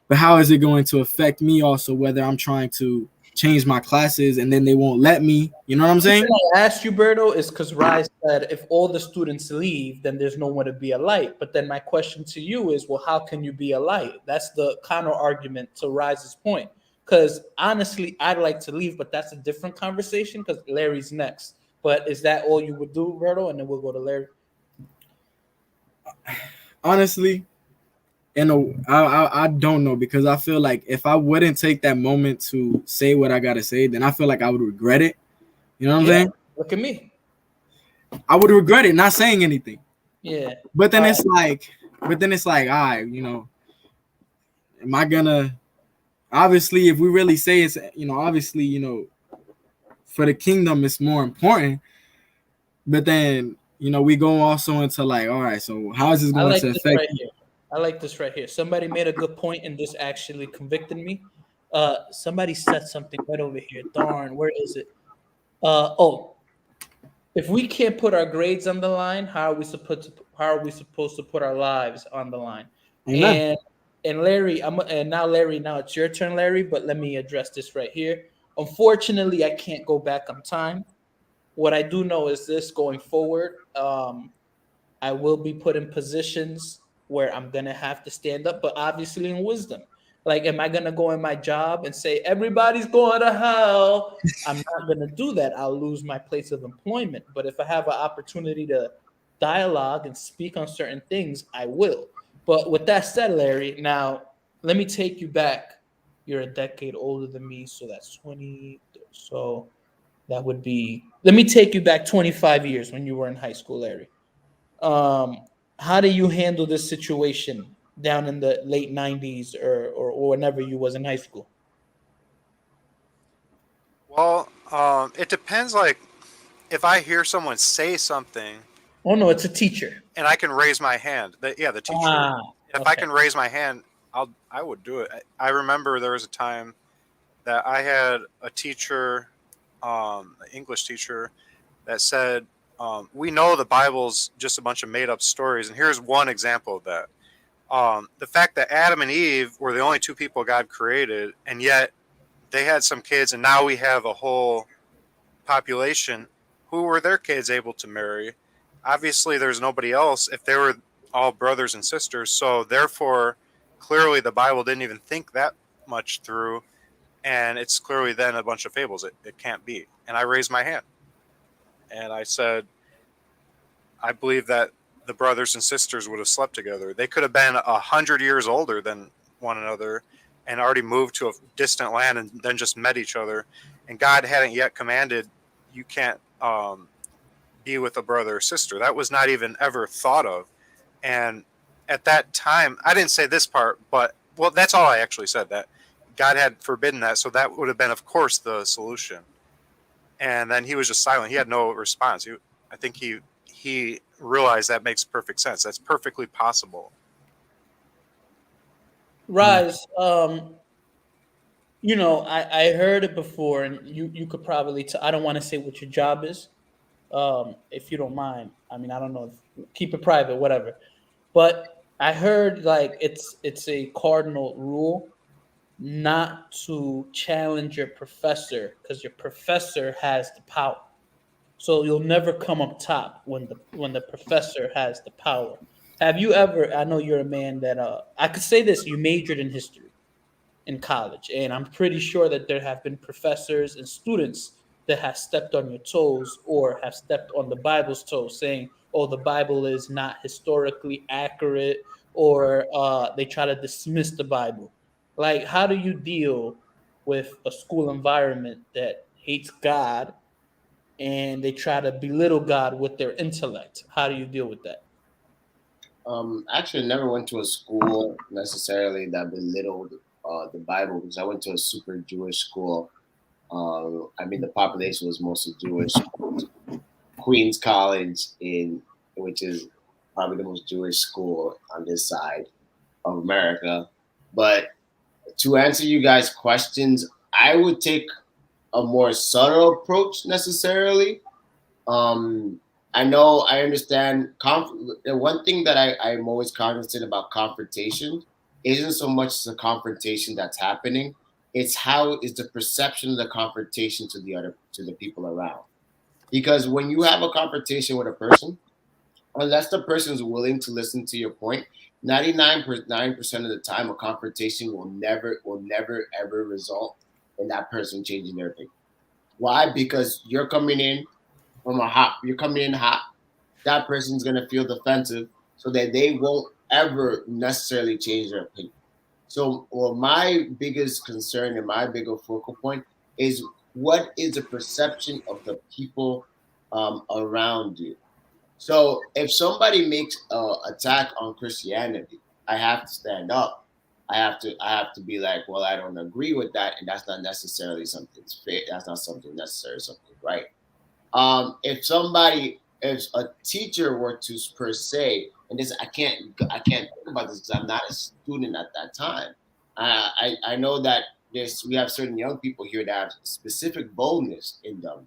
But how is it going to affect me also, whether I'm trying to change my classes and then they won't let me? You know what I'm saying? I asked you, Berto, is because Rise said if all the students leave, then there's no one to be a light. But then my question to you is, well, how can you be a light? That's the counter argument to Rise's point. Because honestly, I'd like to leave, but that's a different conversation because Larry's next. But is that all you would do, Berto? And then we'll go to Larry. Honestly, I don't know, because I feel like if I wouldn't take that moment to say what I gotta say, then I feel like I would regret it. You know what I'm saying? Look at me. I would regret it not saying anything. Yeah. But then it's like, all right, am I gonna? Obviously, if we really say it's, obviously, for the kingdom, it's more important. But then, we go also into like, all right, so how is this I going like to this affect? right here. I like this right here. Somebody made a good point, and this actually convicted me. Somebody said something right over here. Darn, where is it? Oh, if we can't put our grades on the line, how are we supposed to put our lives on the line? Amen. And Larry, now it's your turn, Larry. But let me address this right here. Unfortunately, I can't go back on time. What I do know is this: going forward, I will be put in positions where I'm gonna have to stand up, but obviously in wisdom. Like, am I gonna go in my job and say everybody's going to hell? I'm not gonna do that. I'll lose my place of employment. But if I have an opportunity to dialogue and speak on certain things, I will. But with that said, Larry, now let me take you back. You're a decade older than me, so that's 20. So that would be. Let me take you back 25 years when you were in high school, Larry. um, how do you handle this situation down in the late 90s or whenever you was in high school? Well, it depends. Like, if I hear someone say something Oh no, it's a teacher. and I can raise my hand, the teacher. Ah, If I okay. can raise my hand, I would do it. I remember there was a time that I had a teacher, an English teacher, that said, "We know the Bible's just a bunch of made up stories." And here's one example of that: the fact that Adam and Eve were the only two people God created, and yet they had some kids, and now we have a whole population. Who were their kids able to marry? Obviously, there's nobody else if they were all brothers and sisters. So, therefore, clearly the Bible didn't even think that much through. And it's clearly then a bunch of fables. It can't be. And I raised my hand. And I said, I believe that the brothers and sisters would have slept together. They could have been 100 years older than one another and already moved to a distant land and then just met each other. And God hadn't yet commanded, you can't be with a brother or sister. That was not even ever thought of. And at that time, I didn't say this part, but well, that's all I actually said, that God had forbidden that. So that would have been, of course, the solution. And then he was just silent. He had no response. I think he realized that makes perfect sense. That's perfectly possible. Rise, I heard it before, and you could probably I don't want to say what your job is, if you don't mind. I mean, I don't know, keep it private, whatever. But I heard like it's a cardinal rule not to challenge your professor because your professor has the power. So you'll never come up top when the professor has the power. Have you ever? I know you're a man that I could say this. You majored in history in college, and I'm pretty sure that there have been professors and students that have stepped on your toes or have stepped on the Bible's toes, saying, "Oh, the Bible is not historically accurate," or they try to dismiss the Bible. Like, how do you deal with a school environment that hates God and they try to belittle God with their intellect? How do you deal with that? Actually, never went to a school necessarily that belittled the Bible because I went to a super Jewish school. I mean, the population was mostly Jewish. Queens College, which is probably the most Jewish school on this side of America. But to answer you guys' questions, I would take a more subtle approach necessarily. I know, I understand. The one thing that I'm always cognizant about confrontation isn't so much the confrontation that's happening; it's how is the perception of the confrontation to the people around. Because when you have a confrontation with a person, unless the person is willing to listen to your point, 99.9% of the time, a confrontation will never ever result in that person changing their opinion. Why? Because you're coming in hot. That person's gonna feel defensive, so that they won't ever necessarily change their opinion. So, well, my biggest concern and my bigger focal point is what is the perception of the people around you. So if somebody makes a attack on Christianity, I have to stand up. I have to be like, well, I don't agree with that, and that's not necessarily something fair. That's not something necessary, something right. If a teacher were to per se, and this I can't think about this because I'm not a student at that time. I know that we have certain young people here that have specific boldness in them.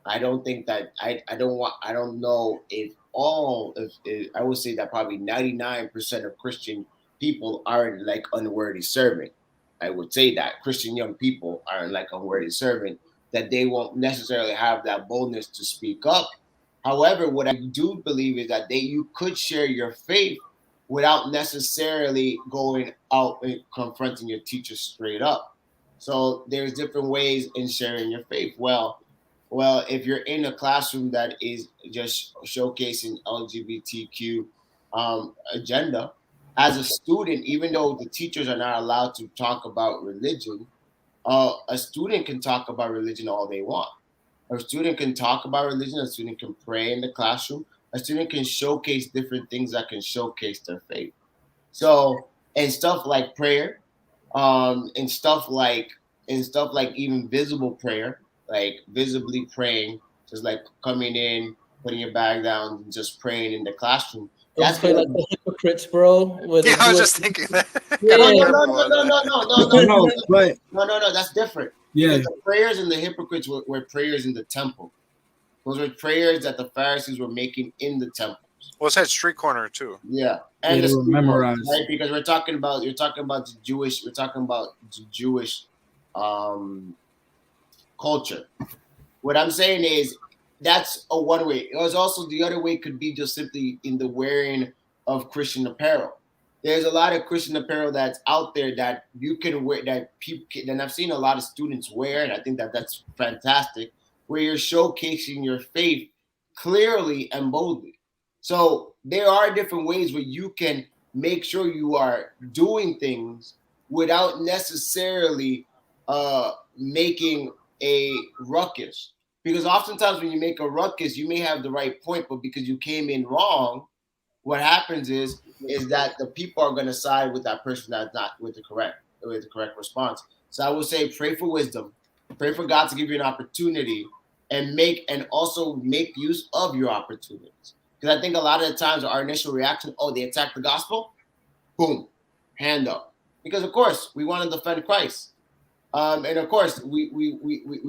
I don't think that I don't know if I would say that probably 99% of Christian people aren't like unworthy servant. I would say that Christian young people aren't like unworthy servant, that they won't necessarily have that boldness to speak up. However, what I do believe is that you could share your faith without necessarily going out and confronting your teacher straight up. So there's different ways in sharing your faith. Well, if you're in a classroom that is just showcasing LGBTQ agenda, as a student, even though the teachers are not allowed to talk about religion, a student can talk about religion all they want. A student can talk about religion. A student can pray in the classroom. A student can showcase different things that can showcase their faith. So, and stuff like prayer, and stuff like even visible prayer, like visibly praying, just like coming in, putting your bag down, and just praying in the classroom. Don't That's play like the hypocrites, bro. Where they Yeah, I was do just thinking that. Yeah. no, Gotta be no, careful no, with no, no, that. no, no, no, no, No, but no. That's different. yeah, Because the prayers and the hypocrites were prayers in the temple. Those were prayers that the Pharisees were making in the temple. Well, it's that street corner too. Yeah, yeah, and the they were street corners, memorized. right? Because we're talking about the Jewish um, culture. What I'm saying is that's a one way. It was also the other way could be just simply in the wearing of Christian apparel. There's a lot of Christian apparel that's out there that you can wear that people can, and I've seen a lot of students wear, and I think that that's fantastic, where you're showcasing your faith clearly and boldly. So there are different ways where you can make sure you are doing things without necessarily making a ruckus. Because oftentimes when you make a ruckus, you may have the right point, but because you came in wrong, what happens is that the people are going to side with that person that's not with the correct response. So I would say pray for wisdom, pray for God to give you an opportunity, and also make use of your opportunities. Because I think a lot of the times our initial reaction, oh, they attacked the gospel, boom, hand up. Because of course we want to defend Christ. And of course, we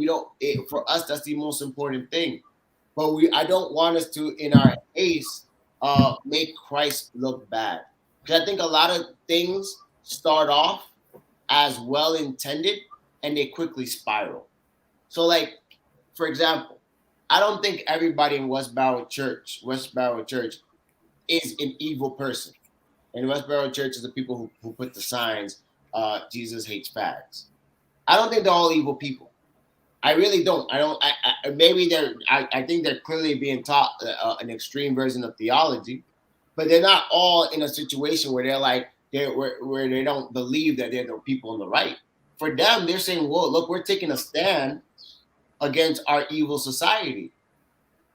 don't. For us, that's the most important thing. But I don't want us to, in our haste, make Christ look bad. Because I think a lot of things start off as well intended, and they quickly spiral. So, like for example, I don't think everybody in West Barrow Church, is an evil person. And West Barrow Church is the people who put the signs, Jesus hates fags. I don't think they're all evil people. I really don't. I don't. Maybe they're. I think they're clearly being taught an extreme version of theology, but they're not all in a situation where they're like where they don't believe that they're the people on the right. For them, they're saying, "Whoa, look, we're taking a stand against our evil society."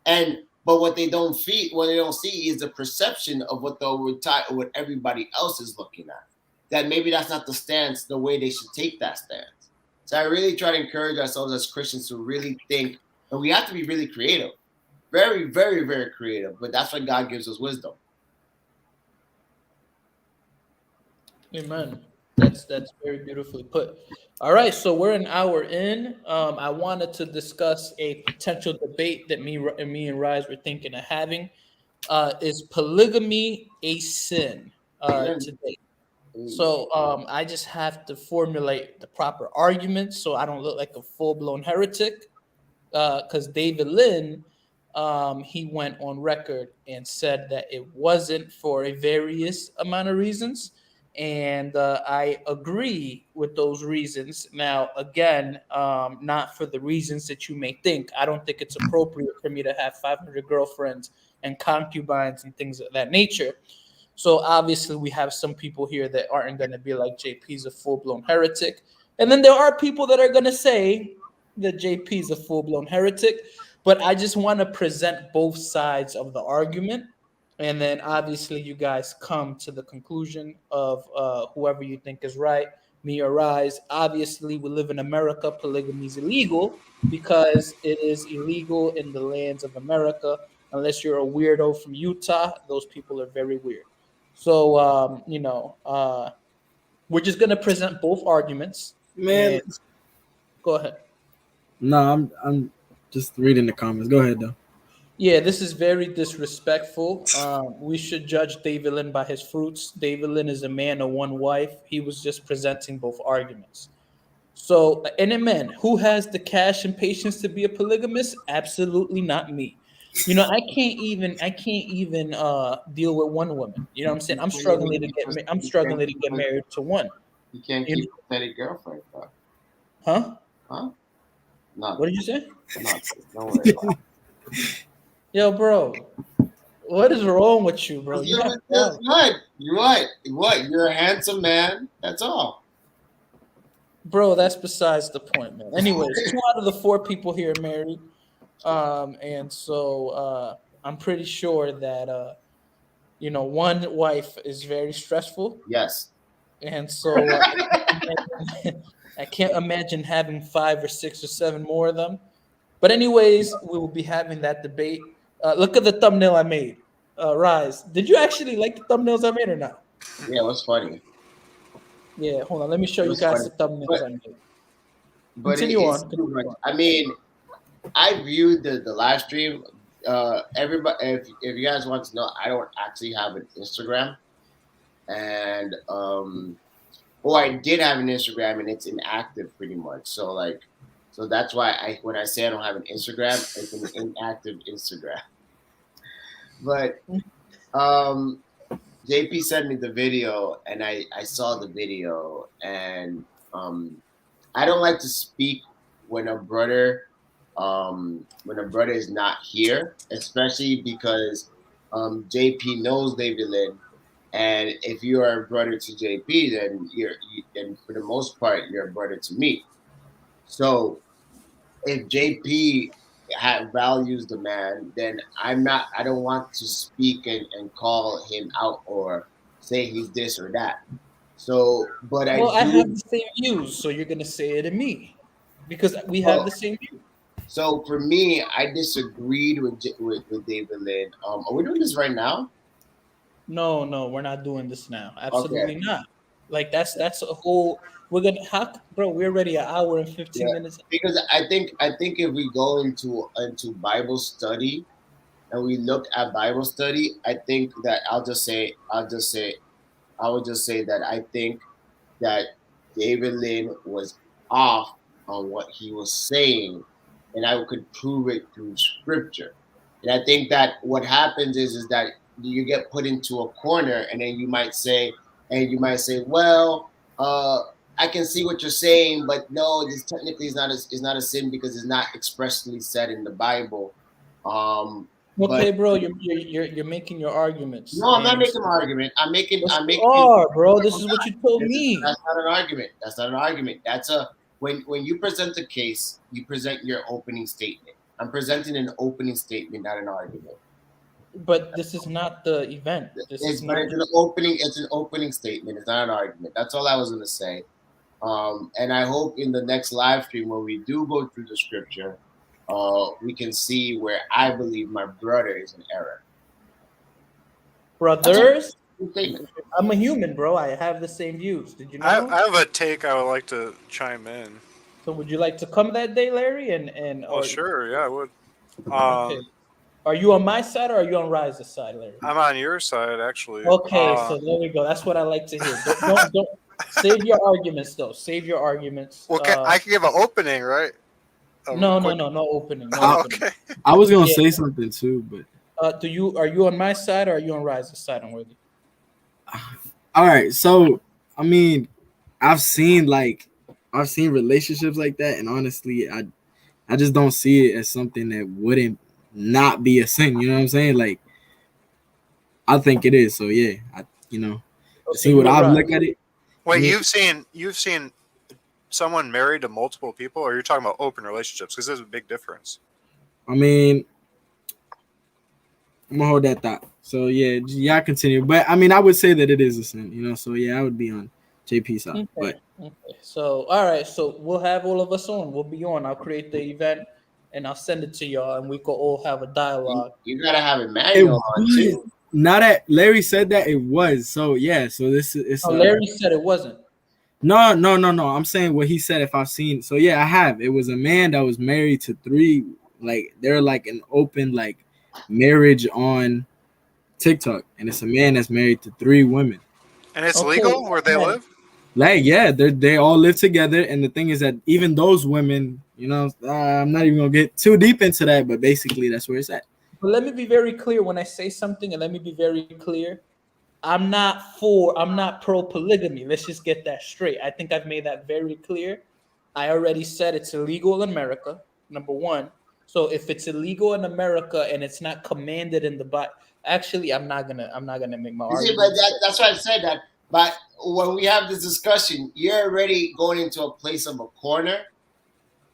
And but what they don't see is the perception of what everybody else is looking at. That maybe that's not the stance, the way they should take that stance. So I really try to encourage ourselves as Christians to really think, and we have to be really creative, very, very, very creative. But that's why God gives us wisdom. Amen. That's very beautifully put. All right, so we're an hour in. I wanted to discuss a potential debate that me and Rise were thinking of having. Is polygamy a sin today? So I just have to formulate the proper arguments so I don't look like a full-blown heretic. Because David Lynn, he went on record and said that it wasn't for a various amount of reasons. And I agree with those reasons. Now, again, not for the reasons that you may think. I don't think it's appropriate for me to have 500 girlfriends and concubines and things of that nature. So obviously we have some people here that aren't going to be like JP's a full-blown heretic. And then there are people that are going to say that JP's a full-blown heretic. but I just want to present both sides of the argument, and then obviously you guys come to the conclusion of whoever you think is right, me or Rise. Obviously, we live in America. Polygamy is illegal because it is illegal in the lands of America. Unless you're a weirdo from Utah, those people are very weird. So, we're just gonna present both arguments. Man, And go ahead. no, I'm just reading the comments. Go ahead though. Yeah, this is very disrespectful. We should judge David Lynn by his fruits. David Lynn is a man of one wife. He was just presenting both arguments. So, and a man who has the cash and patience to be a polygamist? Absolutely not me. I can't even deal with one woman. You know what I'm saying? I'm struggling to get married to one. You can't You keep a steady girlfriend, though. Huh? Huh? No. What did you say? No, don't worry about it. Yo, bro. What is wrong with you, bro? You have That's good. You're right. What? You're a handsome man. That's all. Bro, that's besides the point, man. Anyways, 2 out of the 4 people here are married. And so I'm pretty sure that one wife is very stressful. Yes. And so I can't imagine having 5 or 6 or 7 more of them. But anyways, we will be having that debate. Look at the thumbnail I made. Rise. Did you actually like the thumbnails I made or not? Yeah, it was funny. Yeah, hold on. Let me show you guys the thumbnails I made. But Continue on. I mean, I viewed the live stream. Everybody, if you guys want to know, I don't actually have an Instagram, and I did have an Instagram, and it's inactive pretty much. So that's why when I say I don't have an Instagram, it's an inactive Instagram. But JP sent me the video, and I saw the video, and I don't like to speak when a brother is not here, especially because JP knows David Lynn, and if you are a brother to JP, then for the most part you're a brother to me. So if JP values the man, then I don't want to speak and call him out or say he's this or that. So, but I have the same views, so you're gonna say it to me because we have the same views. So for me, I disagreed with David Lynn. Are we doing this right now? No, we're not doing this now. Absolutely not. Like that's a whole. We're already an hour and 15 minutes. Because I think if we go into Bible study and we look at Bible study, I think that I would just say that I think that David Lynn was off on what he was saying, and I could prove it through scripture. And I think that what happens is that you get put into a corner, and then you might say, well, I can see what you're saying, but no, this technically is not a sin because it's not expressly said in the Bible. Okay, bro, you're making your arguments. No, I'm not making an argument. I'm making. Bro. This is what you told me. That's not an argument. That's when you present a case, you present your opening statement. I'm presenting an opening statement, not an argument. But this is not the event. It's an opening statement. It's not an argument. That's all I was going to say. And I hope in the next live stream when we do go through the scripture, we can see where I believe my brother is in error. Brothers? I'm a human, bro. I have the same views. Did you know? I have a take I would like to chime in. So would you like to come that day, Larry? Sure. Yeah, I would. Okay. Are you on my side or are you on Rise's side, Larry? I'm on your side, actually. Okay, so there we go. That's what I like to hear. Don't save your arguments, though. Save your arguments. Well, I can give an opening, right? No opening. Okay. I was gonna say something too, but are you on my side or are you on Rise's side, Unworthy? All right, so I mean, I've seen relationships like that, and honestly, I just don't see it as something that wouldn't not be a sin. You know what I'm saying? Like, I think it is. So yeah, see what I've looked at it. Wait, you've seen someone married to multiple people, or you're talking about open relationships? Because there's a big difference. I mean, I'm gonna hold that thought. So yeah, y'all continue. But I mean, I would say that it is a sin, you know. So yeah, I would be on JP's side. Okay. But Okay. So, all right. So we'll have all of us on. We'll be on. I'll create the event and I'll send it to y'all, and we could all have a dialogue. You gotta have it Emmanuel on was, too. now that Larry said that, it was. So yeah. So this is it's Oh, Larry said it wasn't. no. I'm saying what he said. If I've seen, so yeah, I have. It was a man that was married to 3. Like they're like an open like marriage on TikTok, and it's a man that's married to 3 women. And it's Okay. legal where they Yeah. live? Like yeah, they all live together, and the thing is that even those women, you know, I'm not even gonna get too deep into that, but basically that's where it's at. But let me be very clear when I say something, and let me be very clear. I'm not pro polygamy. Let's just get that straight. I think I've made that very clear. I already said it's illegal in America, number one. So if it's illegal in America and it's not commanded in the Bible, actually, I'm not gonna make my You see, but argument. that's why I said that. But when we have this discussion, you're already going into a place of a corner,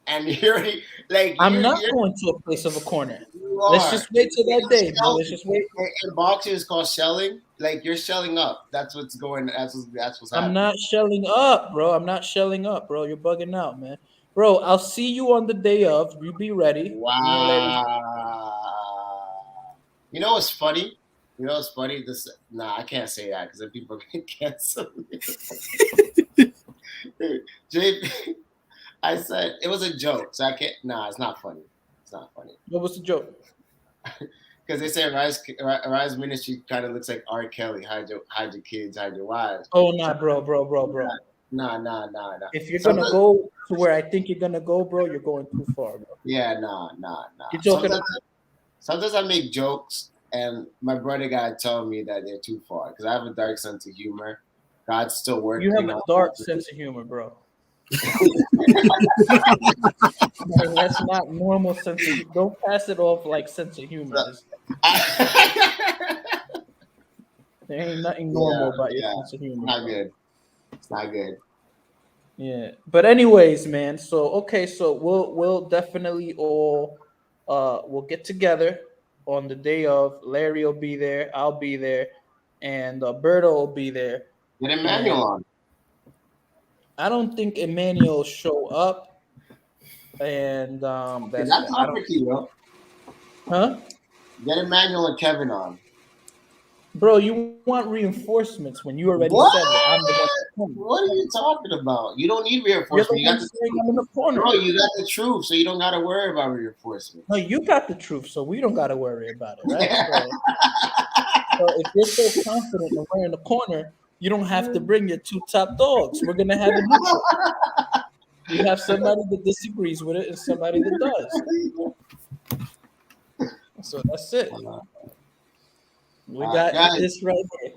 and you're already like I'm not going to a place of a corner. you Let's are. just wait till that day, bro. Let's just wait. In boxing, it's called shelling. Like you're shelling up. That's what's going. That's what's I'm happening. not shelling up, bro. I'm not shelling up, bro. You're bugging out, man. Bro, I'll see you on the day of. You be ready. Me and Larry. Wow. You know what's funny? You know what's funny? I can't say that because then people can cancel me. JP, I said it was a joke, so I can't. Nah, it's not funny. It's not funny What was the joke? because they say Rise Ministry kind of looks like R. Kelly. Hide your kids, hide your wives. Oh, nah, bro. Nah. If you're gonna go to where I think you're gonna go, bro, you're going too far, bro. Yeah, nah. You're talking. Sometimes I make jokes, and my brother gotta tell me that they're too far because I have a dark sense of humor. God's still working. You have a dark sense of humor, bro. That's not normal sense of humor. Don't pass it off like sense of humor. There ain't nothing normal about your sense of humor. Not good. It's not good. Yeah, but anyways, man. So okay, so we'll definitely all we'll get together on the day of. Larry will be there. I'll be there, and Berto will be there. Get Emmanuel on. I don't think Emmanuel will show up, and that's not for you, bro. Huh? Get Emmanuel and Kevin on. Bro, you want reinforcements when you already said that I'm the one. What are you talking about? You don't need reinforcements. You got I'm in the corner. Bro, you got the truth, so you don't got to worry about reinforcements. No, you got the truth, so we don't got to worry about it, right? So if you're so confident and we're in the corner, you don't have to bring your 2 top dogs. We're gonna have a neutral. You have somebody that disagrees with it and somebody that does. So that's it. We got this right here.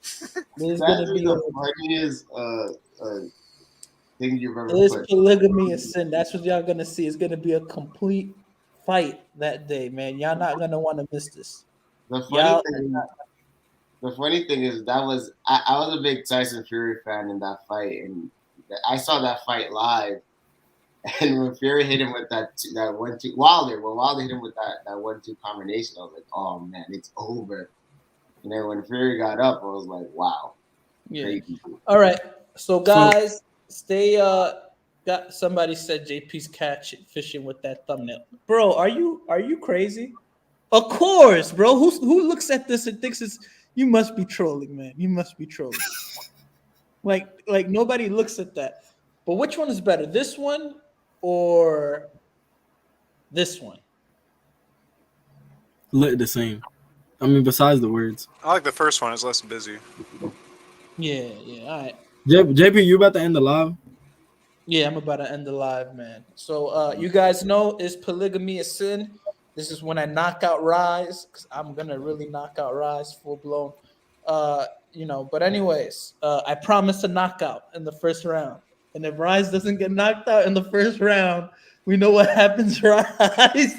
This is gonna be the funniest thing you've ever this put. polygamy is sin. That's what y'all gonna see. It's gonna be a complete fight that day, man. Y'all not gonna want to miss this. The funny thing is that was I was a big Tyson Fury fan in that fight, and I saw that fight live. And when Fury hit him with that 1-2 when Wilder hit him with that 1-2 combination, I was like, oh man, it's over. And then when Fury got up, I was like, wow. Yeah. Crazy. All right. So guys, stay got somebody said JP's catch fishing with that thumbnail. Bro, are you crazy? Of course, bro. Who looks at this and thinks it's you must be trolling, man. You must be trolling. like nobody looks at that. But which one is better? This one or this one? Look the same. I mean, besides the words. I like the first one. It's less busy. Yeah. All right. JP, you about to end the live? Yeah, I'm about to end the live, man. So you guys know, is polygamy a sin? This is when I knock out Rise, because I'm gonna really knock out Rise full blown. But anyways, I promise a knockout in the first round. And if Rise doesn't get knocked out in the first round, we know what happens, Rise.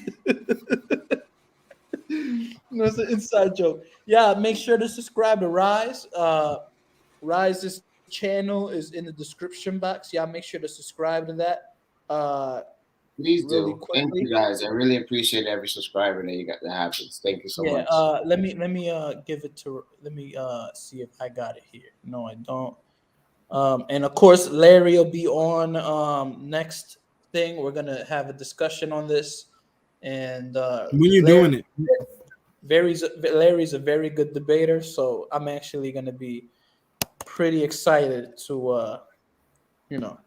That's an inside joke. Yeah, make sure to subscribe to Rise. Rise's channel is in the description box. Y'all make sure to subscribe to that. Please really do. Thank quickly. you guys. I really appreciate every subscriber that you got that happens. Thank you so Yeah, much. let me give it to let me see if I got it here. No, I don't. And of course, Larry will be on next thing. We're gonna have a discussion on this. And When you doing it? Larry's a very good debater, so I'm actually gonna be pretty excited to you know.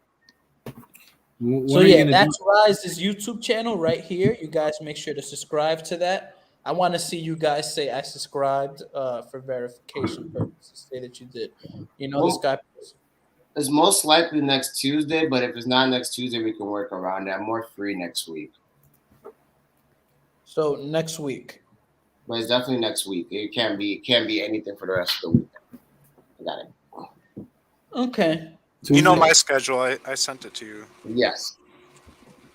When So are you yeah, gonna do that's Rise's YouTube channel right here. You guys make sure to subscribe to that. I want to see you guys say I subscribed for verification purposes. Say that you did. You know this Well, guy. it's most likely next Tuesday, but if it's not next Tuesday, we can work around it. I'm more free next week. So next week. But it's definitely next week. It can't be anything for the rest of the week. I got it. Okay. You know Tuesday? my schedule. I sent it to you. Yes.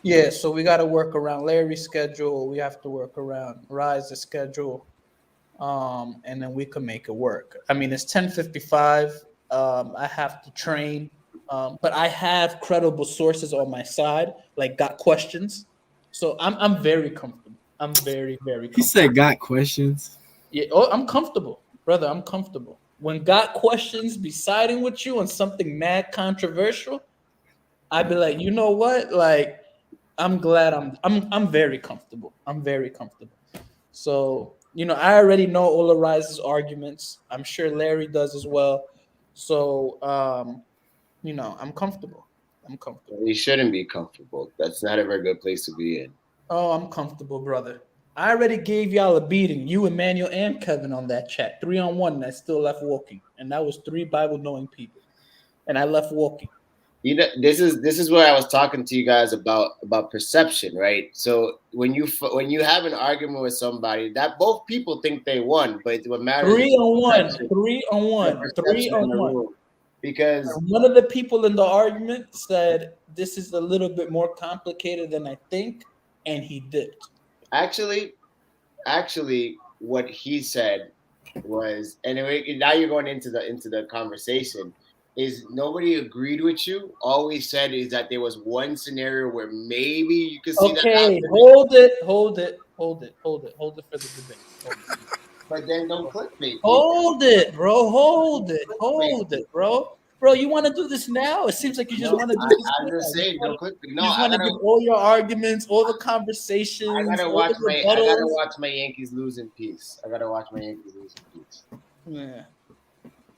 Yeah, so we got to work around Larry's schedule. We have to work around Rise's schedule, and then we can make it work. I mean, it's 10:55. I have to train, but I have credible sources on my side. Like, got questions, so I'm very comfortable. I'm very He comfortable. said got questions. Yeah, oh, I'm comfortable, brother. I'm comfortable. When got questions be siding with you on something mad controversial, I'd be like, you know what, like. I'm glad I'm very comfortable. I'm very comfortable. So, I already know all of Rise's arguments. I'm sure Larry does as well. So, I'm comfortable. I'm comfortable. You shouldn't be comfortable. That's not a very good place to be in. Oh, I'm comfortable, brother. I already gave y'all a beating, you, Emmanuel, and Kevin on that chat. 3-on-1, and I still left walking. And that was 3 Bible knowing people. And I left walking. This is where I was talking to you guys about perception, right? So when you have an argument with somebody, that both people think they won, but what matters 3-on-1, is 3-on-1, perception in the 3-on-1. room. Because One of the people in the argument said this is a little bit more complicated than I think, and he dipped. Actually, what he said was, and now you're going into the conversation, is nobody agreed with you. All we said is that there was one scenario where maybe you could see that happening. Hold it for the debate. But then don't clickbait. Hold it, bro. Hold it, bro. Bro, you want to do this now? It seems like you just want to do this. I'm just saying, don't clickbait. No, you just want to give all your arguments, all the conversations. I gotta watch my Yankees lose in peace. Yeah.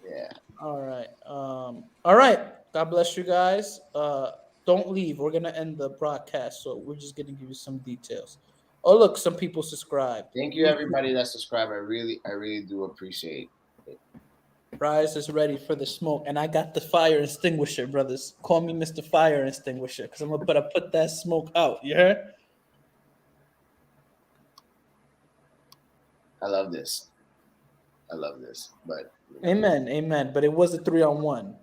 Yeah. All right. God bless you guys. Don't leave. We're gonna end the broadcast, so we're just gonna give you some details. Oh, look, some people subscribed. Thank you, everybody that subscribed. I really do appreciate it. Rise is ready for the smoke, and I got the fire extinguisher, brothers. Call me Mr. Fire Extinguisher, because I'm gonna put that smoke out. You heard? I love this, but Amen. But it was a 3-on-1,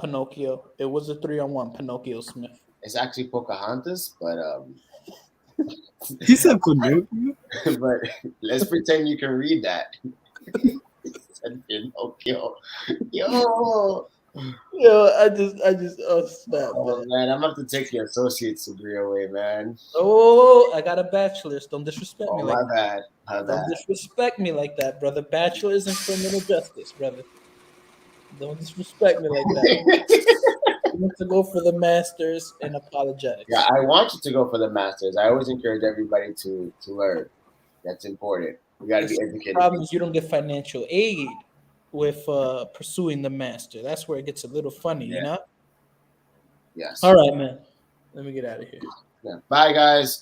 Pinocchio. It was a 3-on-1, Pinocchio Smith. It's actually Pocahontas, but He said Pinocchio. but let's pretend you can read that. Pinocchio. Yo, I just snap, man. I'm gonna have to take your associate's degree away, man. Oh, I got a bachelor's. Don't disrespect me like that. Don't disrespect me like that, brother. Bachelor's in criminal justice, brother. Don't disrespect me like that. You want to go for the master's in apologetics. Yeah, I want you to go for the master's. I always encourage everybody to learn. That's important. You got to be educated. The problem is you don't get financial aid with pursuing the master. That's where it gets a little funny, you know? Yes. All right, man. Let me get out of here. Yeah. Bye, guys.